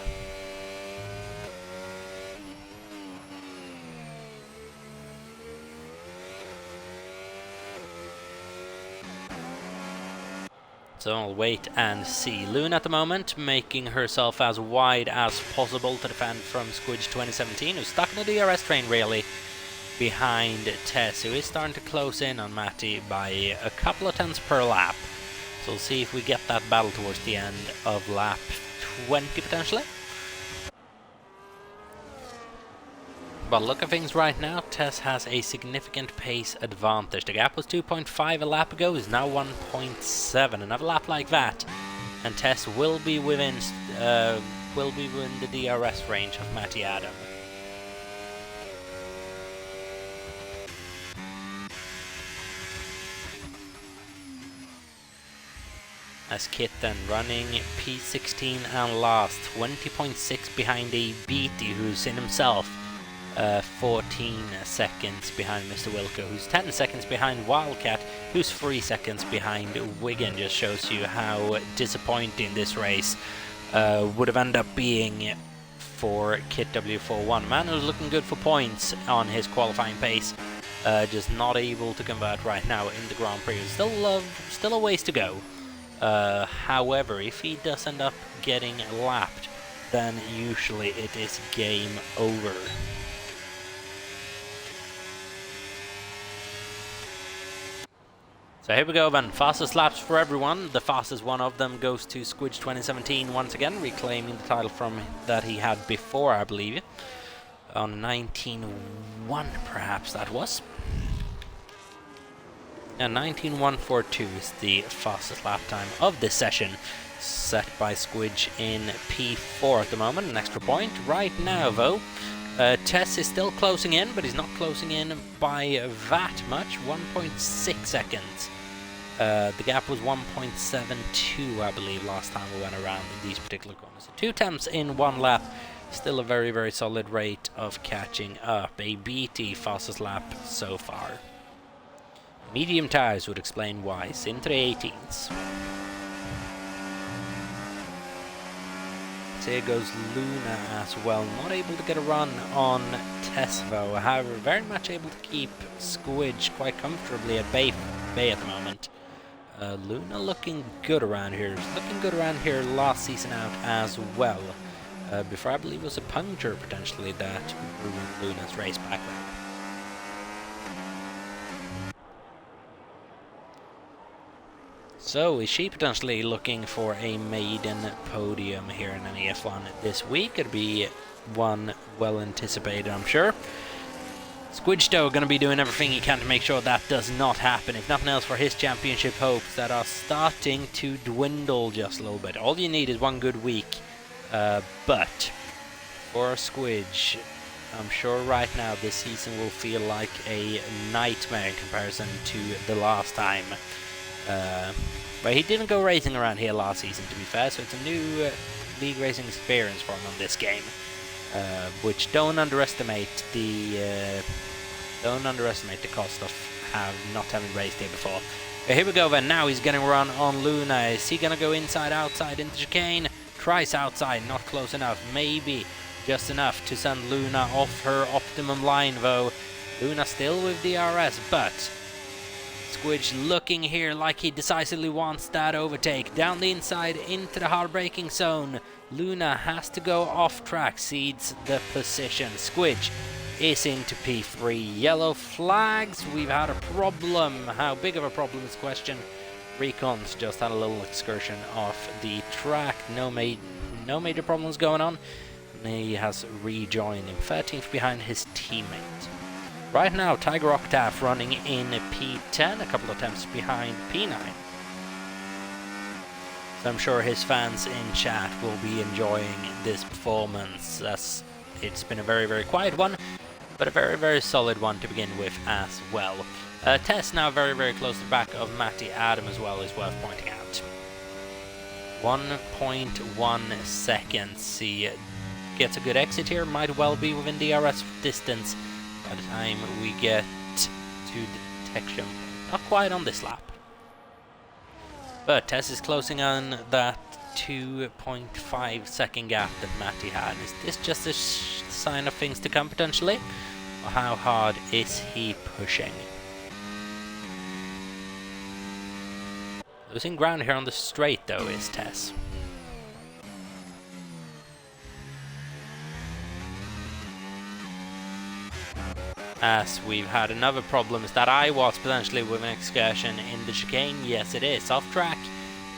So I'll wait and see. Luna at the moment making herself as wide as possible to defend from Squidge 2017, who's stuck in the DRS train really behind Tess, who is starting to close in on Matty by a couple of tenths per lap. So we'll see if we get that battle towards the end of lap 20 potentially. But look at things right now, Tess has a significant pace advantage. The gap was 2.5 a lap ago, is now 1.7. Another lap like that, and Tess will be within the DRS range of Matty Adam. As Kit then running P16 and last, 20.6 behind a Beatty, who's in himself 14 seconds behind Mr. Wilco, who's 10 seconds behind Wildcat, who's 3 seconds behind Wigan. Just shows you how disappointing this race would have ended up being for Kit W41. Man who's looking good for points on his qualifying pace, just not able to convert right now in the Grand Prix. Still a ways to go. However, if he does end up getting lapped, then usually it is game over. So here we go then, fastest laps for everyone. The fastest one of them goes to Squidge 2017 once again, reclaiming the title from that he had before, I believe. On 19.1 perhaps that was. And 19.142 is the fastest lap time of this session, set by Squidge in P4 at the moment, an extra point. Right now though, Tess is still closing in, but he's not closing in by that much, 1.6 seconds. The gap was 1.72, I believe, last time we went around in these particular corners. So 2 attempts in 1 lap, still a very, very solid rate of catching up. A BT fastest lap so far. Medium tires would explain why, into the 18s. So here goes Luna as well, not able to get a run on Tess though, however very much able to keep Squidge quite comfortably at bay at the moment. Luna looking good around here, last season out as well, before I believe it was a puncture potentially that ruined Luna's race back then. So, is she potentially looking for a maiden podium here in NEF1 this week? It'll be one well anticipated, I'm sure. Squidge though going to be doing everything he can to make sure that does not happen, if nothing else for his championship hopes that are starting to dwindle just a little bit. All you need is one good week, but for Squidge, I'm sure right now this season will feel like a nightmare in comparison to the last time. But he didn't go racing around here last season, to be fair, so it's a new league racing experience for him on this game. Which don't underestimate the cost of not having raced here before. But here we go then. Now he's getting a run on Luna. Is he gonna go inside, outside into chicane? Tries outside, not close enough. Maybe just enough to send Luna off her optimum line though. Luna still with DRS, but Squidge looking here like he decisively wants that overtake. Down the inside into the hard braking zone. Luna has to go off track, cedes the position. Squidge is into P3. Yellow flags. We've had a problem. How big of a problem is the question. Recon's just had a little excursion off the track. No major problems going on. And he has rejoined him, 13th behind his teammate. Right now, Tiger Octave running in P10, a couple of attempts behind P9. So I'm sure his fans in chat will be enjoying this performance, as it's been a very, very quiet one, but a very, very solid one to begin with as well. Tess now very, very close to the back of Matty Adam as well, is worth pointing out. 1.1 seconds. He gets a good exit here, might well be within DRS distance by the time we get to the detection. Not quite on this lap. But Tess is closing on that 2.5 second gap that Matty had. Is this just a sign of things to come potentially? Or how hard is he pushing? Losing ground here on the straight though is Tess. As we've had another problem is that I was potentially with an excursion in the chicane. Yes it is, off track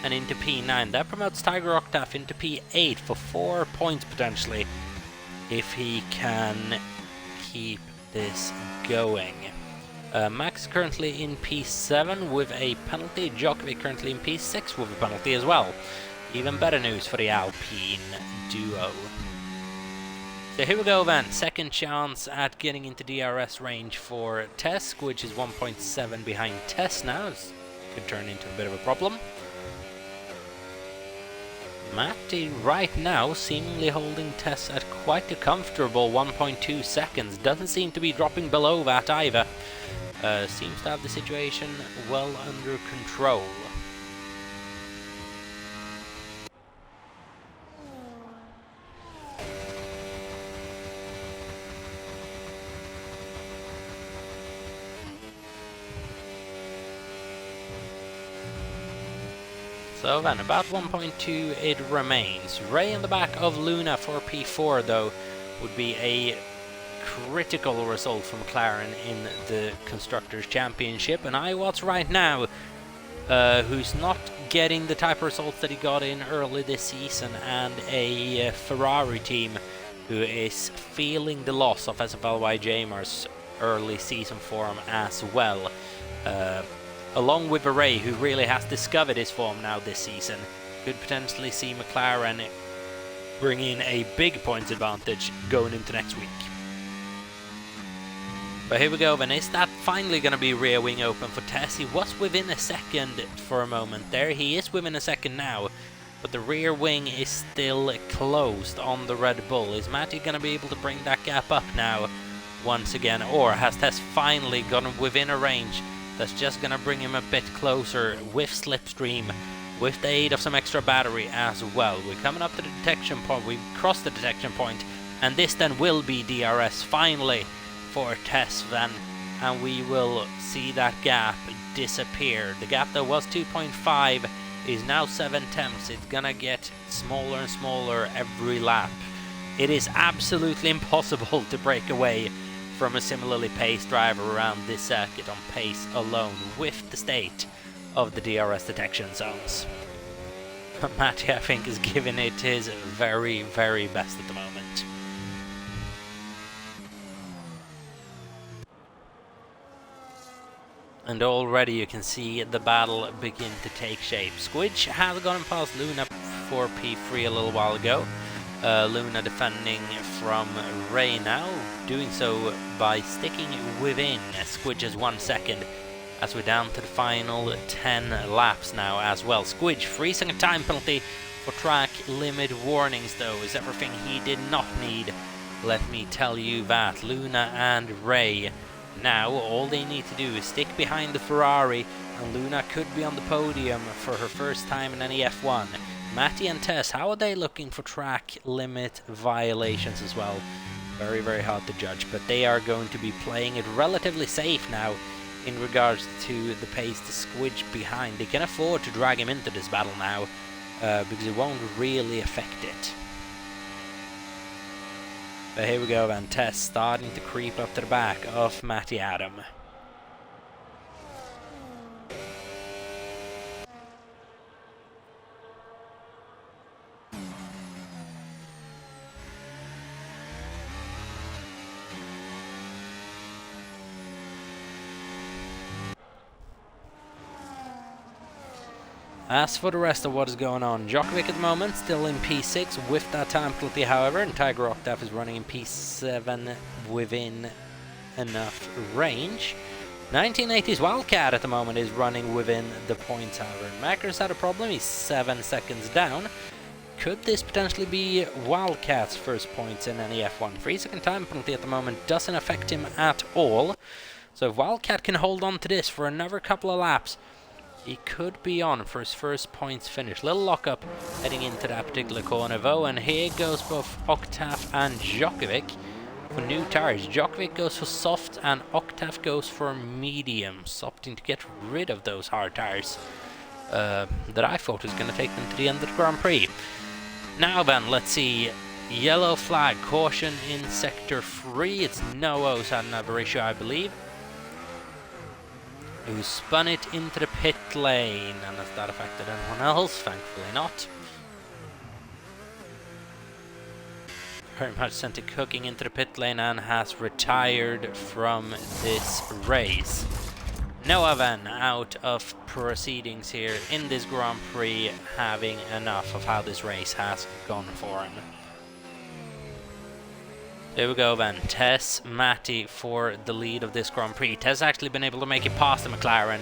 and into P9. That promotes Tiger Octave into P8 for 4 points potentially if he can keep this going. Max currently in P7 with a penalty, Djokovic currently in P6 with a penalty as well. Even better news for the Alpine duo. So here we go then, second chance at getting into DRS range for Tess, which is 1.7 behind Tess now. This could turn into a bit of a problem. Matty right now seemingly holding Tess at quite a comfortable 1.2 seconds. Doesn't seem to be dropping below that either. Seems to have the situation well under control. So then, about 1.2 it remains. Ray in the back of Luna for P4 though would be a critical result from McLaren in the Constructors' Championship. And Iwatts right now, who's not getting the type of results that he got in early this season, and a Ferrari team who is feeling the loss of SFLY Jamer's early season form as well. Along with Ray, who really has discovered his form now this season, could potentially see McLaren bring in a big points advantage going into next week. But here we go then, is that finally going to be rear wing open for Tess? He was within a second for a moment there, he is within a second now, but the rear wing is still closed on the Red Bull. Is Matty going to be able to bring that gap up now once again, or has Tess finally gotten within a range that's just going to bring him a bit closer with Slipstream, with the aid of some extra battery as well? We're coming up to the detection point, we've crossed the detection point, and this then will be DRS finally for Tess then, and we will see that gap disappear. The gap that was 2.5 is now 7/10. It's gonna get smaller and smaller every lap. It is absolutely impossible to break away from a similarly paced driver around this circuit on pace alone with the state of the DRS detection zones. Matty, I think, is giving it his very, very best at the moment. And already you can see the battle begin to take shape. Squidge has gone past Luna for P3 a little while ago. Luna defending from Ray now, doing so by sticking within Squidge's 1 second as we're down to the final 10 laps now as well. Squidge freezing a time penalty for track limit warnings though is everything he did not need, let me tell you that. Luna and Ray now, all they need to do is stick behind the Ferrari, and Luna could be on the podium for her first time in NEF1. Matty and Tess, how are they looking for track limit violations as well? Very, very hard to judge, but they are going to be playing it relatively safe now in regards to the pace to Squidge behind. They can afford to drag him into this battle now, because it won't really affect it. But here we go then, Tess starting to creep up to the back of Matty Adam. As for the rest of what is going on, Djokovic at the moment still in P6 with that time penalty however, and Tiger Octave is running in P7 within enough range. 1980s Wildcat at the moment is running within the points however. Macker's had a problem, he's 7 seconds down. could this potentially be Wildcat's first points in NEF1? 3-second time penalty at the moment doesn't affect him at all. So if Wildcat can hold on to this for another couple of laps, he could be on for his first points finish. Little lock-up heading into that particular corner though, and here goes both Octave and Djokovic for new tires. Djokovic goes for soft and Octave goes for mediums, opting to get rid of those hard tires that I thought was going to take them to the end of the Grand Prix. Now then, let's see. Yellow flag, caution in sector 3. It's Noah's had another issue, I believe, who spun it into the pit lane. And has that affected anyone else? Thankfully not. Very much sent it cooking into the pit lane and has retired from this race. Noah then out of proceedings here in this Grand Prix, having enough of how this race has gone for him. There we go then, Tess Matty for the lead of this Grand Prix. Tess actually been able to make it past the McLaren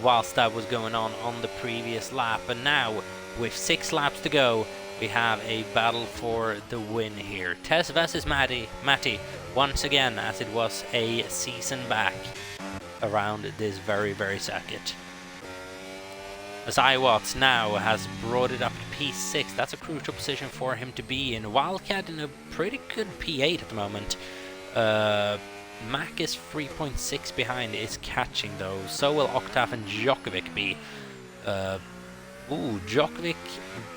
whilst that was going on the previous lap. And now, with 6 laps to go, we have a battle for the win here. Tess versus Matty once again, as it was a season back around this very circuit. As Iwatts now has brought it up to P6, that's a crucial position for him to be in. Wildcat in a pretty good P8 at the moment. Mac is 3.6 behind, is catching though. So will Octave and Djokovic be. Djokovic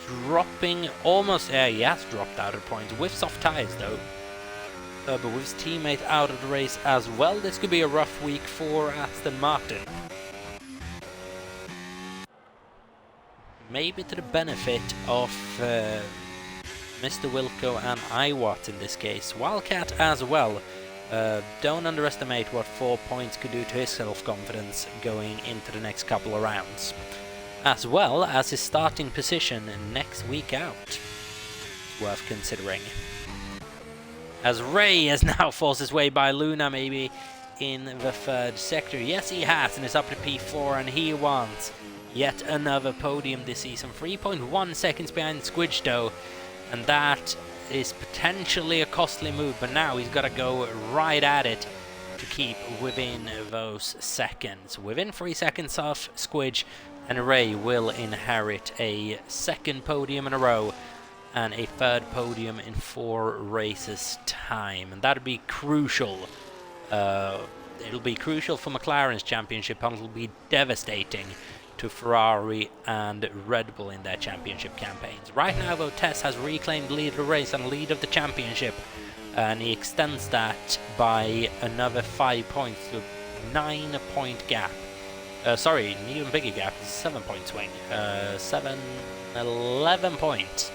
dropping almost, he has dropped out of the points with soft tyres though. But with his teammate out of the race as well, this could be a rough week for Aston Martin. Maybe to the benefit of Mr. Wilco and Iwatt in this case. Wildcat as well. Don't underestimate what 4 points could do to his self-confidence going into the next couple of rounds. As well as his starting position next week out. It's worth considering. As Ray has now forced his way by Luna maybe in the 3rd sector. Yes, he has, and it's up to P4, and he wants yet another podium this season. 3.1 seconds behind Squidge though, and that is potentially a costly move, but now he's got to go right at it to keep within those seconds. Within 3 seconds of Squidge, and Ray will inherit a 2nd podium in a row and a 3rd podium in 4 races time, and that'd be crucial. It'll be crucial for McLaren's championship, and it'll be devastating to Ferrari and Red Bull in their championship campaigns. Right now though, Tess has reclaimed lead of the race and lead of the championship, and he extends that by another 5 points to a 9-point gap. Sorry, an even bigger gap. It's a 7-point swing. 11 points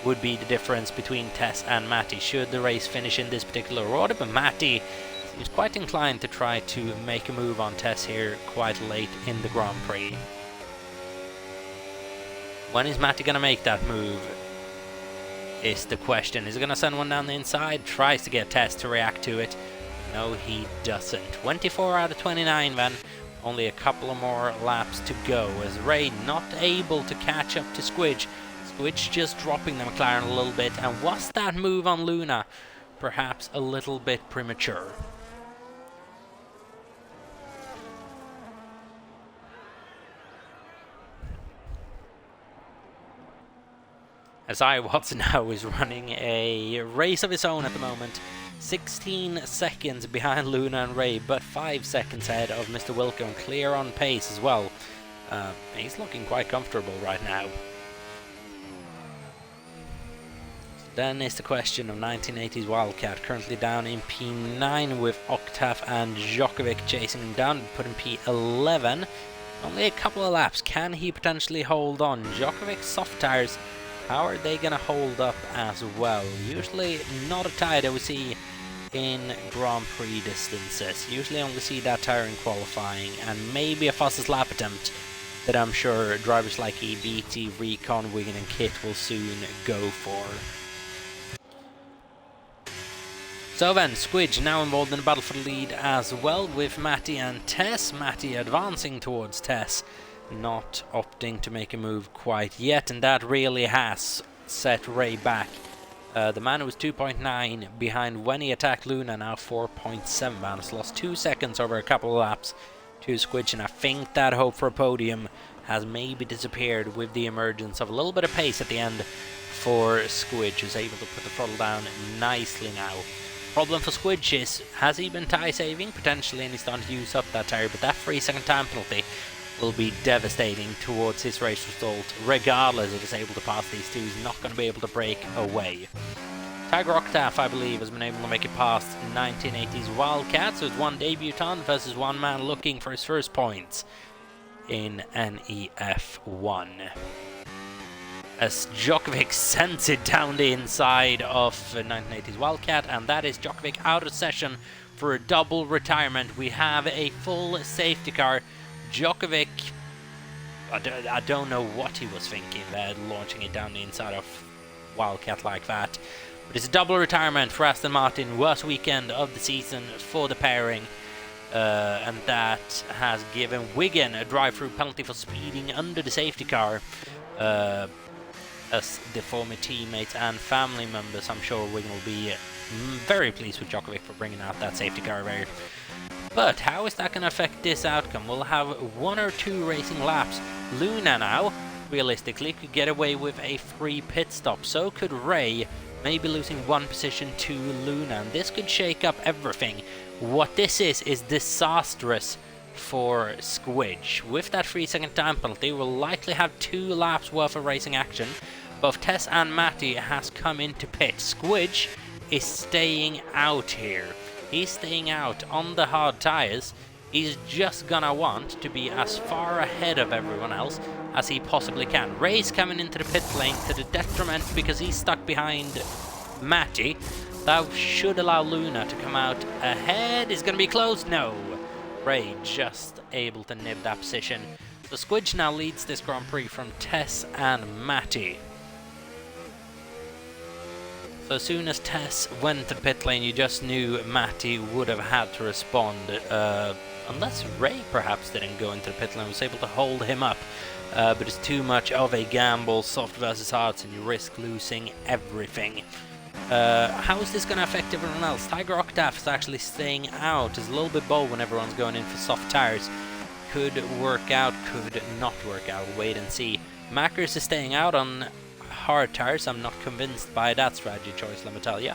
would be the difference between Tess and Matty should the race finish in this particular order, but Matty seems quite inclined to try to make a move on Tess here quite late in the Grand Prix. When is Matty going to make that move is the question. Is he going to send one down the inside? Tries to get Tess to react to it. No, he doesn't. 24 out of 29 then. Only a couple of more laps to go as Ray not able to catch up to Squidge. Squidge just dropping the McLaren a little bit, and was that move on Luna perhaps a little bit premature? As Iwatts now is running a race of his own at the moment. 16 seconds behind Luna and Ray, but 5 seconds ahead of Mr. Wilco, and clear on pace as well. He's looking quite comfortable right now. Then is the question of 1980s Wildcat, currently down in P9 with Octave and Djokovic chasing him down, put in P11. Only a couple of laps. Can he potentially hold on? Djokovic's soft tires, how are they going to hold up as well? Usually not a tire that we see in Grand Prix distances. Usually only see that tire in qualifying, and maybe a fastest lap attempt that I'm sure drivers like EBT, Recon, Wigan and Kit will soon go for. So then, Squidge now involved in the battle for the lead as well with Matty and Tess. Matty advancing towards Tess, not opting to make a move quite yet, and that really has set Ray back. The man was 2.9 behind when he attacked Luna, now 4.7. Man has lost 2 seconds over a couple of laps to Squidge, and I think that hope for a podium has maybe disappeared with the emergence of a little bit of pace at the end for Squidge, who's able to put the throttle down nicely now. Problem for Squidge is, has he been tyre saving? Potentially, and he's starting to use up that tyre, but that 3-second time penalty will be devastating towards his race result. Regardless if he's able to pass these two, he's not going to be able to break away. Tiger Octave, I believe, has been able to make it past 1980's Wildcat, so it's one debutant versus one man looking for his first points in NEF1. As Djokovic sends it down the inside of 1980's Wildcat, and that is Djokovic out of session for a double retirement. We have a full safety car. Djokovic, I don't know what he was thinking there, launching it down the inside of Wildcat like that. But it's a double retirement for Aston Martin, worst weekend of the season for the pairing. And that has given Wigan a drive-through penalty for speeding under the safety car. As the former teammates and family members, I'm sure Wigan will be very pleased with Djokovic for bringing out that safety car there. But how is that going to affect this outcome? We'll have 1 or 2 racing laps. Luna now, realistically, could get away with a free pit stop. So could Ray, maybe losing 1 position to Luna. And this could shake up everything. What this is disastrous for Squidge. With that 3-second time penalty, we'll likely have 2 laps worth of racing action. Both Tess and Matty has come into pit. Squidge is staying out here. He's staying out on the hard tyres. He's just gonna want to be as far ahead of everyone else as he possibly can. Ray's coming into the pit lane to the detriment because he's stuck behind Matty. That should allow Luna to come out ahead. Is gonna be close? No. Ray just able to nib that position. So Squidge now leads this Grand Prix from Tess and Matty. So as soon as Tess went to the pit lane, you just knew Matty would have had to respond. Unless Ray perhaps didn't go into the pit lane, was able to hold him up. But it's too much of a gamble, soft versus hards, and you risk losing everything. How is this going to affect everyone else? Tiger Octave is actually staying out. It's a little bit bold when everyone's going in for soft tires. Could work out, could not work out. Wait and see. Mackers is staying out on hard tires. I'm not convinced by that strategy choice, let me tell you.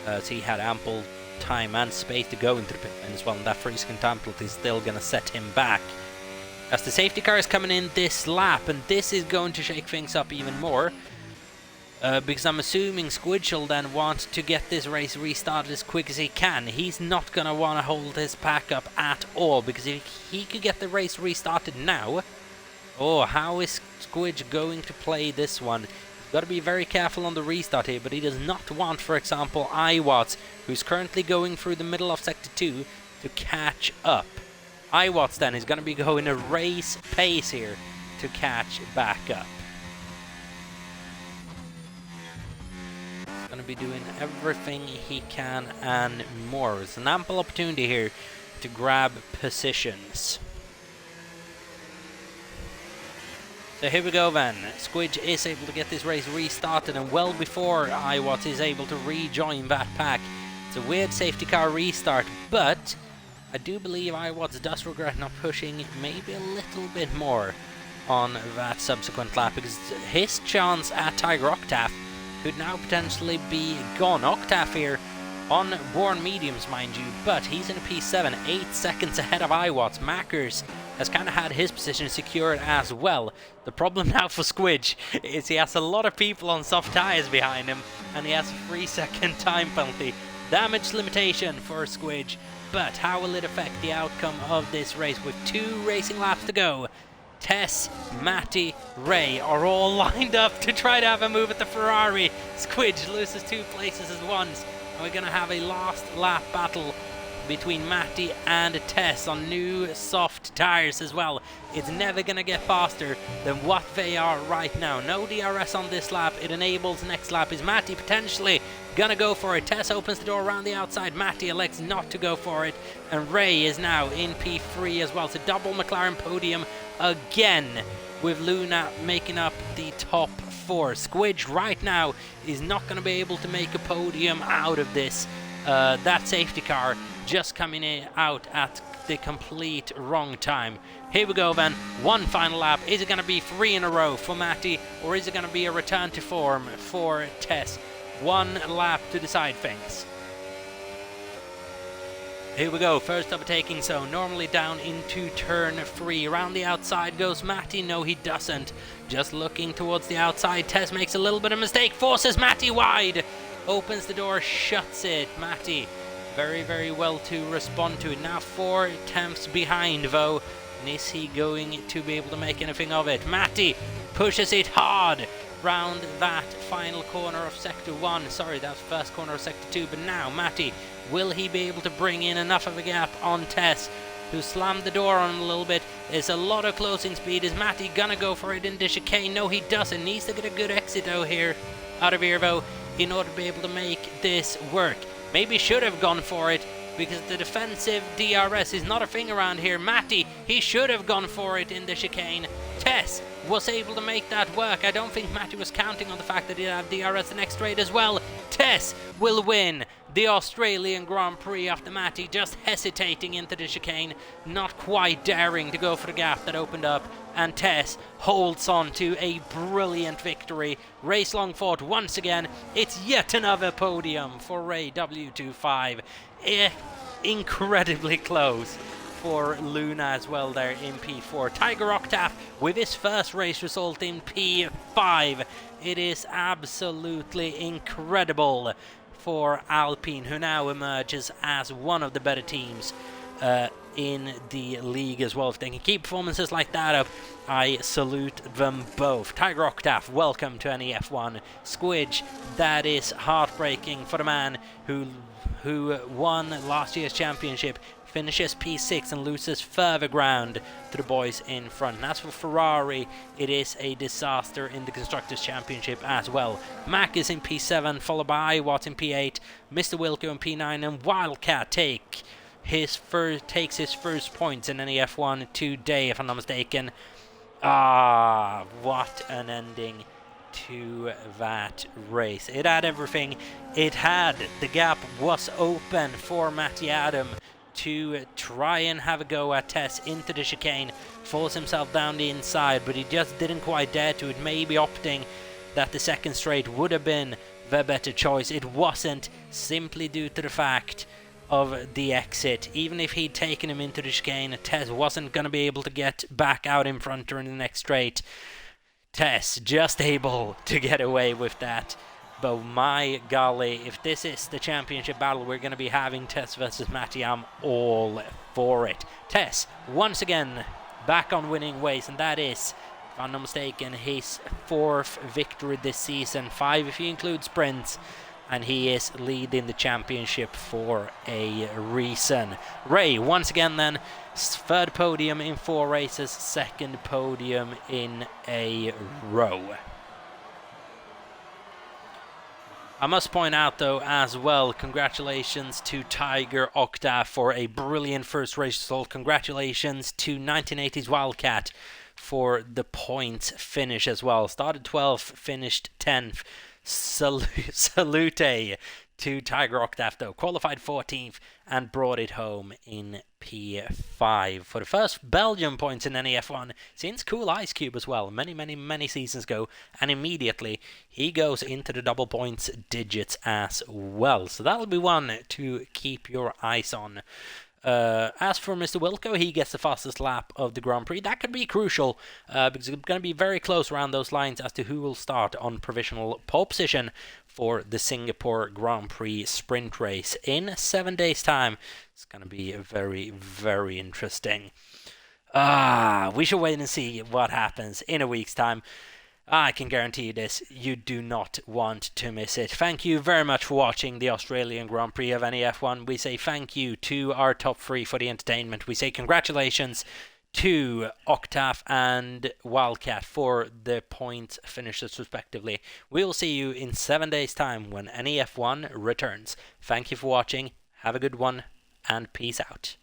So he had ample time and space to go into the pit lane as well, and that 3-second time penalty is still going to set him back. As the safety car is coming in this lap, and this is going to shake things up even more. Because I'm assuming Squidge will then want to get this race restarted as quick as he can. He's not going to want to hold his pack up at all, because if he could get the race restarted now... Oh, how is Squidge going to play this one? He's got to be very careful on the restart here, but he does not want, for example, Iwatts, who's currently going through the middle of Sector 2, to catch up. Iwatts then is going to be going a race pace here to catch back up. Going to be doing everything he can and more. It's an ample opportunity here to grab positions. So here we go then. Squidge is able to get this race restarted, and well before Iwatts is able to rejoin that pack. It's a weird safety car restart, but I do believe Iwatts does regret not pushing maybe a little bit more on that subsequent lap, because his chance at Tiger Octave could now potentially be gone. Octave here on Born Mediums, mind you, but he's in a P7, 8 seconds ahead of Iwatts. Mackers has kind of had his position secured as well. The problem now for Squidge is he has a lot of people on soft tyres behind him, and he has a 3-second time penalty. Damage limitation for Squidge, but how will it affect the outcome of this race with 2 racing laps to go? Tess, Matty, Ray are all lined up to try to have a move at the Ferrari. Squidge loses 2 places at once. And we're going to have a last lap battle between Matty and Tess on new soft tyres as well. It's never going to get faster than what they are right now. No DRS on this lap. It enables next lap. Is Matty potentially going to go for it? Tess opens the door around the outside. Matty elects not to go for it. And Ray is now in P3 as well. It's a double McLaren podium again with Luna making up the top 4. Squidge right now is not going to be able to make a podium out of this. That safety car just coming out at the complete wrong time. Here we go then, one final lap. Is it going to be 3 in a row for Matty, or is it going to be a return to form for Tess? One lap to decide things. Here we go, first overtaking zone, normally down into turn 3. Around the outside goes Matty. No, he doesn't. Just looking towards the outside. Tess makes a little bit of mistake, forces Matty wide. Opens the door, shuts it. Matty very, very well to respond to it. Now 4 attempts behind though. And is he going to be able to make anything of it? Matty pushes it hard round that final corner of Sector 1. Sorry, that was first corner of Sector 2. But now Matty, will he be able to bring in enough of a gap on Tess, who slammed the door on him a little bit? There's a lot of closing speed. Is Matty gonna go for it in the chicane? No, he doesn't. Needs to get a good exit out of here though, in order to be able to make this work. Maybe should have gone for it, because the defensive DRS is not a thing around here. Matty, he should have gone for it in the chicane. Tess was able to make that work. I don't think Matty was counting on the fact that he'd have DRS the next straight as well. Tess will win the Australian Grand Prix after Matty just hesitating into the chicane, not quite daring to go for the gap that opened up, and Tess holds on to a brilliant victory. Race long fought once again. It's yet another podium for Ray W25. Incredibly close for Luna as well there in P4. Tiger Octave with his first race result in P5. It is absolutely incredible for Alpine, who now emerges as one of the better teams in the league as well. If they can keep performances like that up, I salute them both. Tiger Octave, welcome to NEF1. Squidge, that is heartbreaking for the man who won last year's championship, finishes P6 and loses further ground to the boys in front. And as for Ferrari, it is a disaster in the Constructors' Championship as well. Mac is in P7, followed by Watts in P8, Mr. Wilco in P9, and Wildcat takes his first points in NEF1 today, if I'm not mistaken. What an ending to that race. It had everything. It had, the gap was open for Matty Adam to try and have a go at Tess into the chicane, force himself down the inside, but he just didn't quite dare to. It may be opting that the second straight would have been the better choice. It wasn't, simply due to the fact of the exit. Even if he'd taken him into the chicane, Tess wasn't going to be able to get back out in front during the next straight. Tess just able to get away with that. But my golly, if this is the championship battle we're going to be having, Tess versus Matty, I'm all for it. Tess, once again, back on winning ways, and that is, if I'm not mistaken, his 4th victory this season, 5 if you include sprints, and he is leading the championship for a reason. Ray, once again then, 3rd podium in 4 races, 2nd podium in a row. I must point out though as well, congratulations to Tiger Octave for a brilliant first race result. Congratulations to 1980s Wildcat for the points finish as well. Started 12th, finished 10th. Salute to Tiger Octave though. Qualified 14th and brought it home in P5 for the first Belgian points in NEF1 since Cool Ice Cube as well, many seasons ago, and immediately he goes into the double points digits as well. So that'll be one to keep your eyes on. As for Mr. Wilco, he gets the fastest lap of the Grand Prix. That could be crucial because it's going to be very close around those lines as to who will start on provisional pole position for the Singapore Grand Prix sprint race in 7 days' time. It's going to be very, very interesting. We should wait and see what happens in a week's time. I can guarantee you this, you do not want to miss it. Thank you very much for watching the Australian Grand Prix of NEF1. We say thank you to our top 3 for the entertainment. We say congratulations to Octave and Wildcat for the point finishes respectively. We will see you in 7 days' time when NEF1 returns. Thank you for watching, have a good one, and peace out.